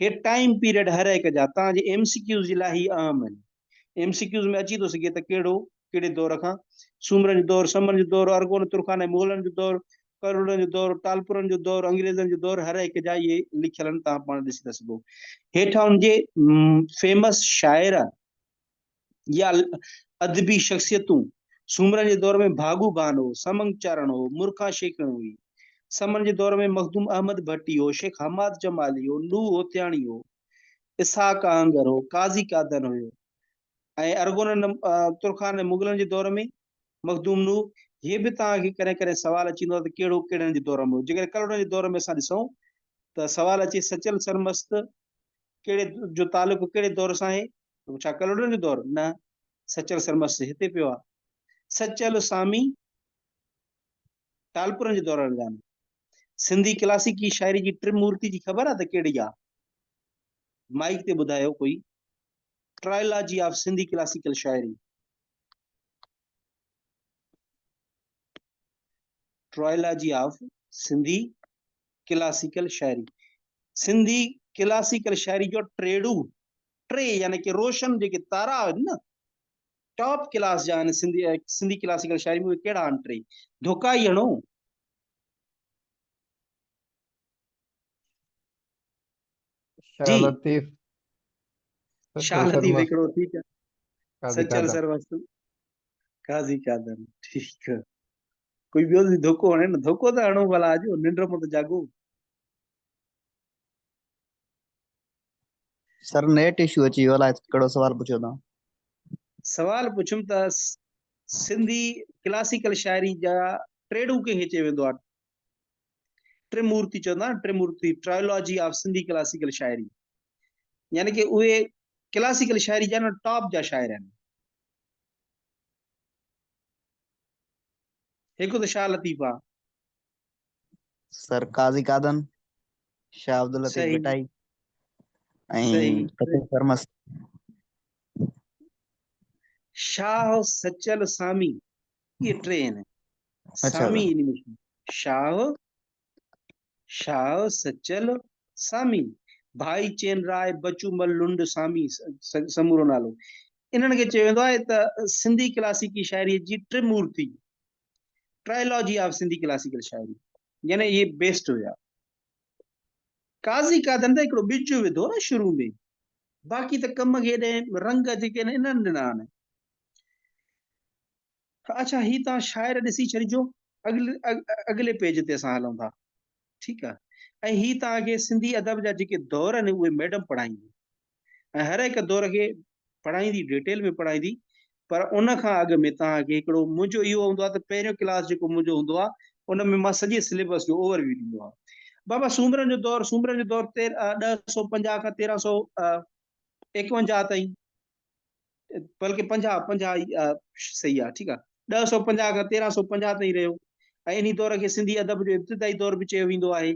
हे टाइम पीरियड हर एक जा तव्हांजे MCQs जे लाइ ही अहम आहिनि। MCQs में अची थो सघे त कहिड़े दौर खां सूमरनि जो दौर, समन जो दौर, अरगोन तुर्खान ऐं मुगलनि जो दौर, करोड़नि जो दौर, टालपुरनि जो दौर, अंग्रेज़नि जो दौर, हर हिक जा इहे लिखियल आहिनि, तव्हां पाण ॾिसी था सघो। हेठां हुनजे फेमस शाइर या अदबी शख्सियतूं सूमरनि जे दौर में भागू बान हो, समंग चारण हो, मुर्खा शेखण हुई। समन जे दौर में मखदूम अहमद भट्टी हो, शेख हमाद जमाली हो, नूह होत्याणी हो, इसहाक आहंगर हो, काज़ी कादर हुयो। ऐं अरगोन तुर्खान ऐं मुगलनि जे दौर में मखदूम नूह। ये बि तव्हांखे कॾहिं कॾहिं सवाल अचींदो आहे त कहिड़ो कहिड़नि जे दौर में हो। जेकॾहिं करोड़नि जे दौर में असां ॾिसूं त सवाल अचे सचल सरमस्त कहिड़े जो तालुक़ु कहिड़े दौर सां आहे? छा करोड़नि जो दौर? न, सचल सरमस्त हिते पियो आहे। सचल सामी टालपुरनि जे दौर जा आहिनि। सिंधी क्लासिकी शाइरी जी त्रिमूर्ति जी ख़बर आहे त कहिड़ी आहे? माइक ते ॿुधायो कोई। ट्रायलॉजी ऑफ सिंधी क्लासिकल शायरी। ट्रायलॉजी ऑफ सिंधी क्लासिकल शायरी। सिंधी क्लासिकल शायरी जो टे यानी कि रोशन जेके तारा आहिनि न, टॉप क्लास जा आहिनि सिंधी क्लासिकल शायरी में, उहे कहिड़ा आहिनि टे? धोखा ई हणो। शाह जी, लतीफ़, शाह सचल लतीफ़ सरमस्त, हिकिड़ो, ठीकु आहे। काज़ी सचल कादर। सरमस्त, काज़ी कादर, ठीकु आहे। कोई ॿियो बि धोखो हणे न, धोखो त हणो भला, अॼु निंड मां त जागो। सर नेट इशू अची वियो, अलाए कहिड़ो सवाल पुछियो तव्हां? सवाल पुछुम त सिंधी क्लासिकल शायरी जा टेड़ू कंहिंखे चयो वेंदो आहे? त्रिमूर्ति चवंदा आहिनि, त्रिमूर्ति, ट्रायोलॉजी ऑफ सिंधी क्लासिकल शायरी, यानी कि उहे क्लासिकल शायरी जा न टॉप जा शाइर आहिनि। हिकु त शाह लतीफ़ आहे। सर काज़ी कादन, शाह अब्दुल लतीफ़ सही, भिटाई सही। ऐं सचल सरमस्त। शाह सचल सामी, ये टे आहिनि। अच्छा सामी सर। इन में शाह, शाह सचल सामी। भाई चेन राय, बचूमल, लुंड, सामी समूरो नालो। इन्हनि खे चयो वेंदो आहे त सिंधी क्लासिकी शायरी जी त्रिमूर्ति, ट्रायोलॉजी ऑफ सिंधी क्लासिकल शायरी, यानी ये बेस्ट हुया। काज़ी कादन त हिकिड़ो ॿिज विधो न शुरू में, बाक़ी त कम खे रंग जेके आहिनि इन्हनि ॾिना आहिनि। अच्छा, ही तव्हां शाइर ॾिसी छॾिजो, अॻिले पेज ते असां हलूं था, ठीकु आहे। ऐं ही तव्हांखे सिंधी अदब जा जेके दौर आहिनि उहे मैडम पढ़ाईंदी, ऐं हर हिकु दौर खे पढ़ाईंदी, डिटेल में पढ़ाईंदी। पर उन खां अॻु में तव्हांखे हिकिड़ो मुंहिंजो इहो हूंदो आहे त पहिरियों क्लास जेको मुंहिंजो हूंदो आहे उन में मां सॼे सिलेबस जो ओवरव्यू ॾींदो आहे। बाबा सूमरनि जो दौर, 1050 खां 1351 ताईं, बल्कि 50 सही आहे, ठीकु आहे। 1050 खां 1350 ताईं रहियो। ऐं इन दौर खे सिंधी अदब जो इब्तिदाई दौर बि चयो वेंदो आहे।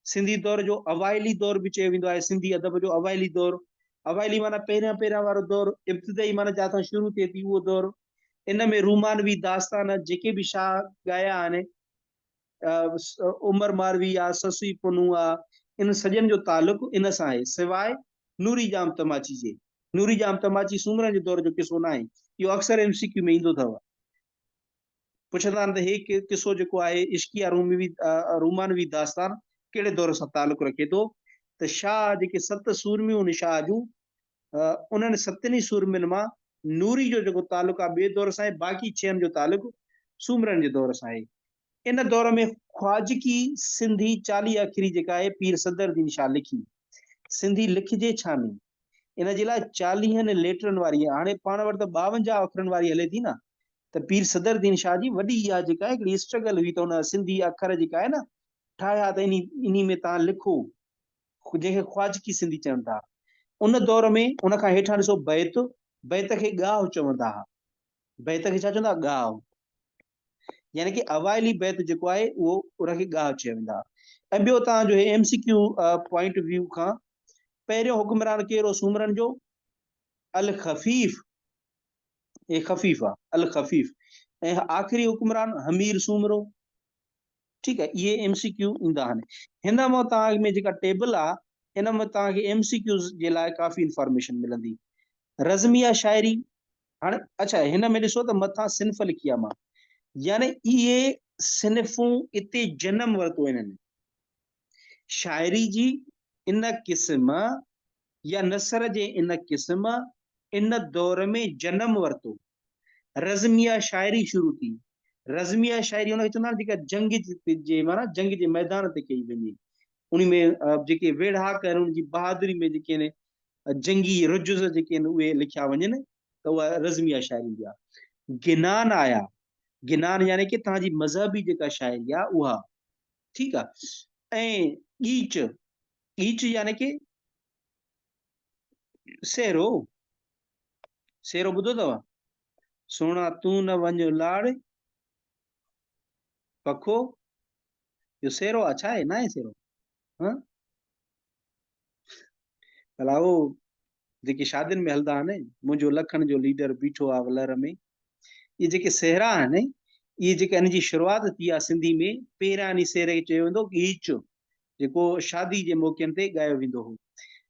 सिंधी दौर जो अवाइली दौर बि चयो वेंदो आहे, सिंधी अदब जो अवाइली दौर। अवाइली माना पहिरियां वारो दौर, इब्तिदाई माना जिथां शुरू थिए थी उहो दौर। इन में रूमानवी दास्तान जेके बि शाह ॻाया आहिनि, उमर मारवी आहे, ससुई पुनू आहे, इन सॼनि जो तालुक़ु इन सां आहे, सवाइ नूरी जाम तमाची जे। नूरी जाम तमाची सूमरनि जे दौर जो किसो न आहे, इहो अक्सर MCQ में ईंदो अथव। पुछंदा आहिनि त हे किसो जेको आहे इश्किया रूमानवी दास्तान कहिड़े दौर सां तालुक़ु रखे थो? त शाह जेके 7 सूरमियूं आहिनि शाह जूं, उन्हनि 7 सूरमियुनि मां नूरी जो जेको तालुक़ु आहे ॿिए दौर सां आहे, बाक़ी 6 जो तालुक़ु सूमरनि जे दौर सां आहे। इन दौर में ख्वाजकी सिंधी 40 अखरी जेका आहे पीर सदरुद्दीन शाह लिखी। सिंधी लिखिजे छा में? इन जे लाइ 40 लेटरनि वारी, हाणे पाण वटि त 52 अखरनि वारी हले थी न, त पीर सदरुद्दीन शाह जी वॾी इहा जेका आहे हिकिड़ी स्ट्रगल हुई, त उन सिंधी अखर जेका आहे न ठाहिया, त इन में तव्हां लिखो, जंहिंखे ख्वाजकी सिंधी चवनि था। उन दौर में उन खां हेठां ॾिसो बैत, बैत खे ॻाव चवंदा हुआ। बैत खे छा चवंदा? ॻाव, यानी कि अवाइली बैत जेको आहे उहो उनखे ॻाव चयो वेंदा। ऐं ॿियो तव्हांजो MCQ पॉइंट व्यू खां, पहिरियों हुक्मरान केरु हो सूमरनि जो? अल खफीफ, ये खफीफ आ, अल खफीफ। ऐं आखिरी हुक्मरान हमीर सूमरो। ठीक है, ये एमसीक्यू ईंदा आहिनि। हिन मां तव्हां में जेका टेबल आहे, इन में तव्हांखे एमसीक्यूज़ जे लाइ काफ़ी इंफॉर्मेशन मिलंदी। रज़मिया शाइरी, हाणे अच्छा हिन में ॾिसो त मथां सिन्फ़ लिखी आहे मां, यानी इहे सिन्फ़ूं इते जनम वरितो इन्हनि। शाइरी जी इन क़िस्म या नसर जे इन क़िस्म इन दौर में जनम वरितो। रज़मिया शाइरी शुरू थी। रज़मिया शाइरी हुनखे चवंदा आहिनि जेका जंग जे मैदान ते कई वेंदी। उन में जेके वेढ़ाक आहिनि उनजी बहादुरी में जेके आहिनि जंगी रुजुज़ जेके आहिनि उहे लिखिया वञनि, त उहा रज़मिया शाइरी हूंदी आहे। गिनान आया, गिनान यानी कि तव्हांजी मज़हबी जेका शाइरी आहे उहा। ठीकु आहे। ऐं ईच, ईच यानी कि सेरो, सेरो ॿुधो अथव? सोना तूं न वञ लाड़ पखो, इहो सेरो आहे? छा आहे? न आहे सेरो? हाँ, भला उहो जेके शादियुनि में हलंदा आहिनि, मुंहिंजो लखनि जो लीडर बीठो आहे वलर में, इहे जेके सेहरा आहिनि, इहे जेके इन जी शुरूआति थी आहे सिंधी में, पहिरियां सेरे खे चयो वेंदो गीच, जेको शादी जे मौक़नि ते ॻायो वेंदो हो।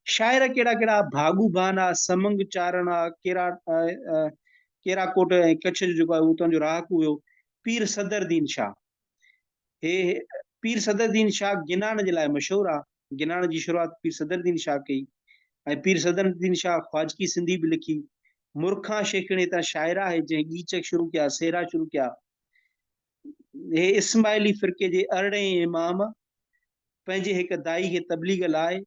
शाइर कहिड़ा कहिड़ा? भागू बान आहे, समंग चारण आहे, केराकोट ऐं कच्छ जो जेको आहे उतां जो रहाकू हुयो, पीर सदरदीन शाह। हे पीर सदरदीन शाह गिनान जे लाइ मशहूरु आहे। गिनान जी शुरूआति पीर सदरदीन शाह कई। ऐं पीर सदरदीन शाह ख्वाजगी सिंधी बि लिखी। मुरखा शेखणे त शाइर आहे जंहिं गीचक शुरू कया, सेरा शुरू कया। हे इस्माइली फ़िरके जे अरिड़हें इमाम पंहिंजे हिकु दाई खे तबलीग लाइ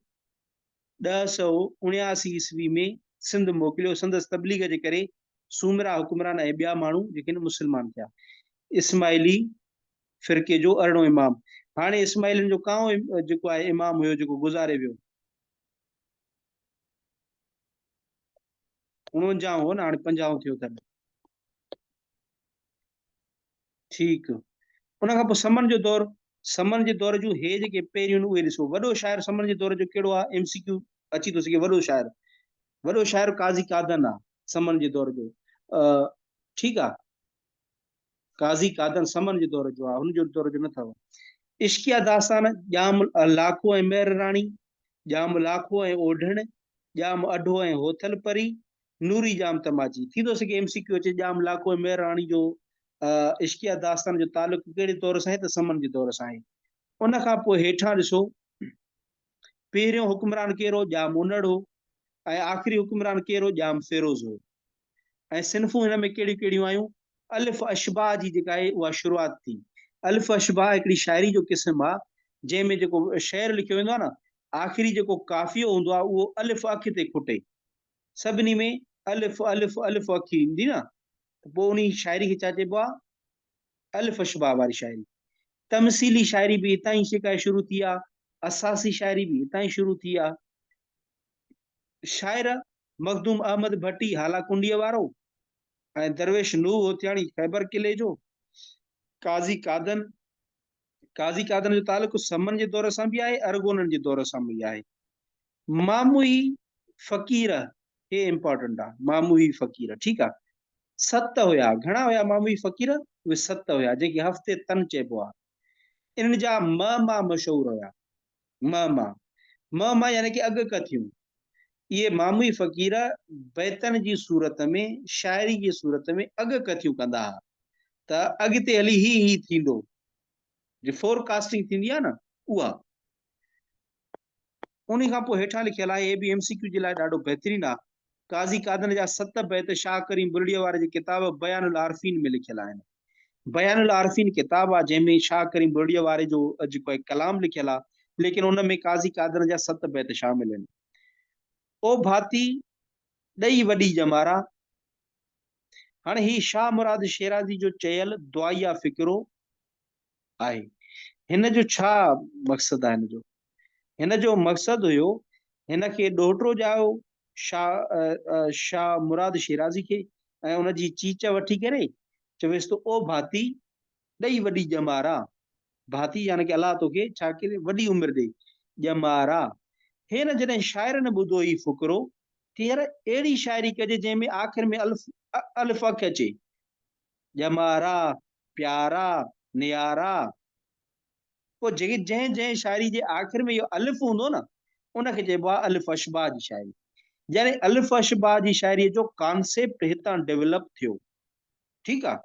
1079 ईस्वी में सिंध मोकिलियो। संदसि तबलीग जे करे सूमरा हुक्मरान ऐं ॿिया माण्हू जेके आहिनि मुस्लमान थिया। इस्माइली फ़िरके जो अरिड़हों इमाम। हाणे इस्माइलिन जो काओं जेको आहे इमाम हुयो जेको गुज़ारे वियो, 49 हो न, हाणे 50 थियो अथनि। ठीकु। उन खां पोइ समन जो दौर, समन जे दौर जूं हे जेके पहिरियूं उहे ॾिसो। वॾो शाइर समन जे दौर जो कहिड़ो आहे? एमसीक्यू अची थो सघे। वॾो शाइर काज़ी कादन आहे समन जे दौर जो। ठीकु आहे, काज़ी कादन समन जे दौर जो आहे, हुनजो दौर जो न अथव। इश्किया दास्तान, ॼाम लाखो ऐं मेहर राणी, ॼाम लाखो ऐं ओढ़ण, ॼाम अढो ऐं होथल परी, नूरी जाम तमाची। थी थो सघे एमसीक्यू अचे ॼाम लाखो ऐं मेहर राणी जो इश्किया दास्तान जो तालुक कहिड़े दौर सां आहे? त समन जे दौर सां आहे। उन खां पोइ हेठां ॾिसो, पहिरियों हुक्मरान कहिड़ो? ॼाम उनड़ हो। ऐं आख़िरी हुक्मरान कहिड़ो? ॼाम फेरोज़ हो। ऐं सिन्फ़ूं हिन में कहिड़ियूं कहिड़ियूं आयूं? अलिफ अशबाह जी जेका आहे उहा शुरूआति थी। अलिफ अशबाह हिकिड़ी शाइरी जो क़िस्म आहे जंहिंमें जेको शेर लिखियो वेंदो आहे न, आख़िरी जेको काफ़ियो हूंदो आहे उहो अलिफ अख ते खुटे। सभिनी में अलिफ अलिफ अलिफ अखी ईंदी न, त पोइ उन शाइरी खे छा चइबो आहे? अलिफ अशबाह वारी शाइरी। तमसीली शाइरी बि हितां ई जेका शुरू थी आहे। असासी शाइरी बि हितां ई शुरू थी आहे। शाइर मखदूम अहमद भट्टी हाला कुंडीअ वारो, ऐं दरवेश नूह होतियाणी ख़ैबर किले जो। काज़ी कादन, काज़ी कादन जो तालुक समन जे दौर सां बि आहे, अरगोनन जे दौर सां बि आहे। मामूई फ़कीर, हे इंपॉर्टेंट आहे, मामूई फ़कीर। ठीकु आहे। 7 हुया। घणा हुया मामूई फ़कीर? उहे 7 हुया, जेके हफ़्ते तन चइबो आहे। इन्हनि जा मां मशहूर हुया। मां यानी कि अॻकथियूं। इहे मामूई फ़कीर बैतन जी सूरत में, शाइरी जी सूरत में अॻकथियूं कंदा हुआ, त अॻिते हली ही थींदो, जो फोरकास्टिंग थींदी आहे न, उहा। उन खां पोइ हेठां लिखियल आहे, हे बि एमसीक्यू जे लाइ ॾाढो बहितरीनु आहे। काज़ी कादन जा 7 बैत शाह करीम बुरड़ीअ वारे जे किताब बयानुल आरफीन में लिखियल आहिनि। बयानुल आरफीन किताब आहे जंहिंमें शाह करीम बुरड़ीअ वारे जो जेको आहे कलाम लिखियल आहे, लेकिन उन में काज़ी कादन जा 7 बैत शामिल आहिनि। ओ भाती ॾई वॾी जमारा। हाणे ही शाह मुराद शेराज़ी जो चयल दुआया फ़िक्रो आहे। हिन जो छा मक़सदु आहे? हिन जो मक़सदु हुयो, हिन खे ॾोहिटो ॼायो शाह मुराद शेराज़ी खे, ऐं उन जी चीच वठी करे चवेसि तो, ओ भाती ॾई वॾी ॼमारा। भाती यानी कि अलाह तोखे छा करे? वॾी उमिरि ॾे, ॼमारा। हे न जॾहिं शाइर न ॿुधो ई फ़ुकरो, यार अहिड़ी शायरी कजे जंहिंमें आख़िर में अल्फ अख अचे, ॼमारा प्यारा नियारा, पोइ जंहिं जंहिं शायरी जे आख़िर में इहो अलिफ हूंदो न, उनखे चइबो आहे अलिफ अशबा जी शायरी। यानी अलिफ अशबा जी शायरीअ जो कॉन्सेप्ट हितां डेवलप थियो, ठीकु आहे।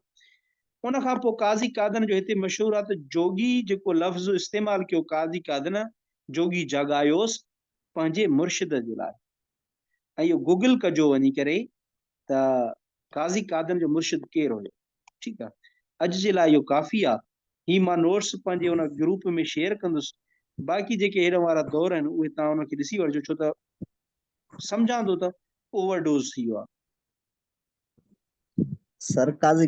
उन खां पोइ काज़ी कादन जो हिते मशहूरु आहे त जोगी जेको लफ़्ज़ इस्तेमालु कयो, काज़ी कादन जोगी जॻायोसि पंहिंजे मुर्शिद जे लाइ। ऐं इहो गूगल कजो वञी करे त काज़ी कादन जो मुर्शिद केरु हुयो, ठीकु आहे। अॼु जे लाइ इहो काफ़ी आहे। ही मां नोट्स पंहिंजे उन ग्रुप में शेयर कंदुसि, बाक़ी जेके हेॾा वारा दौर आहिनि उहे तव्हां उनखे ॾिसी वठिजो, छो त सम्झां थो त ओवरडोज़ थी वियो आहे। सर काज़ी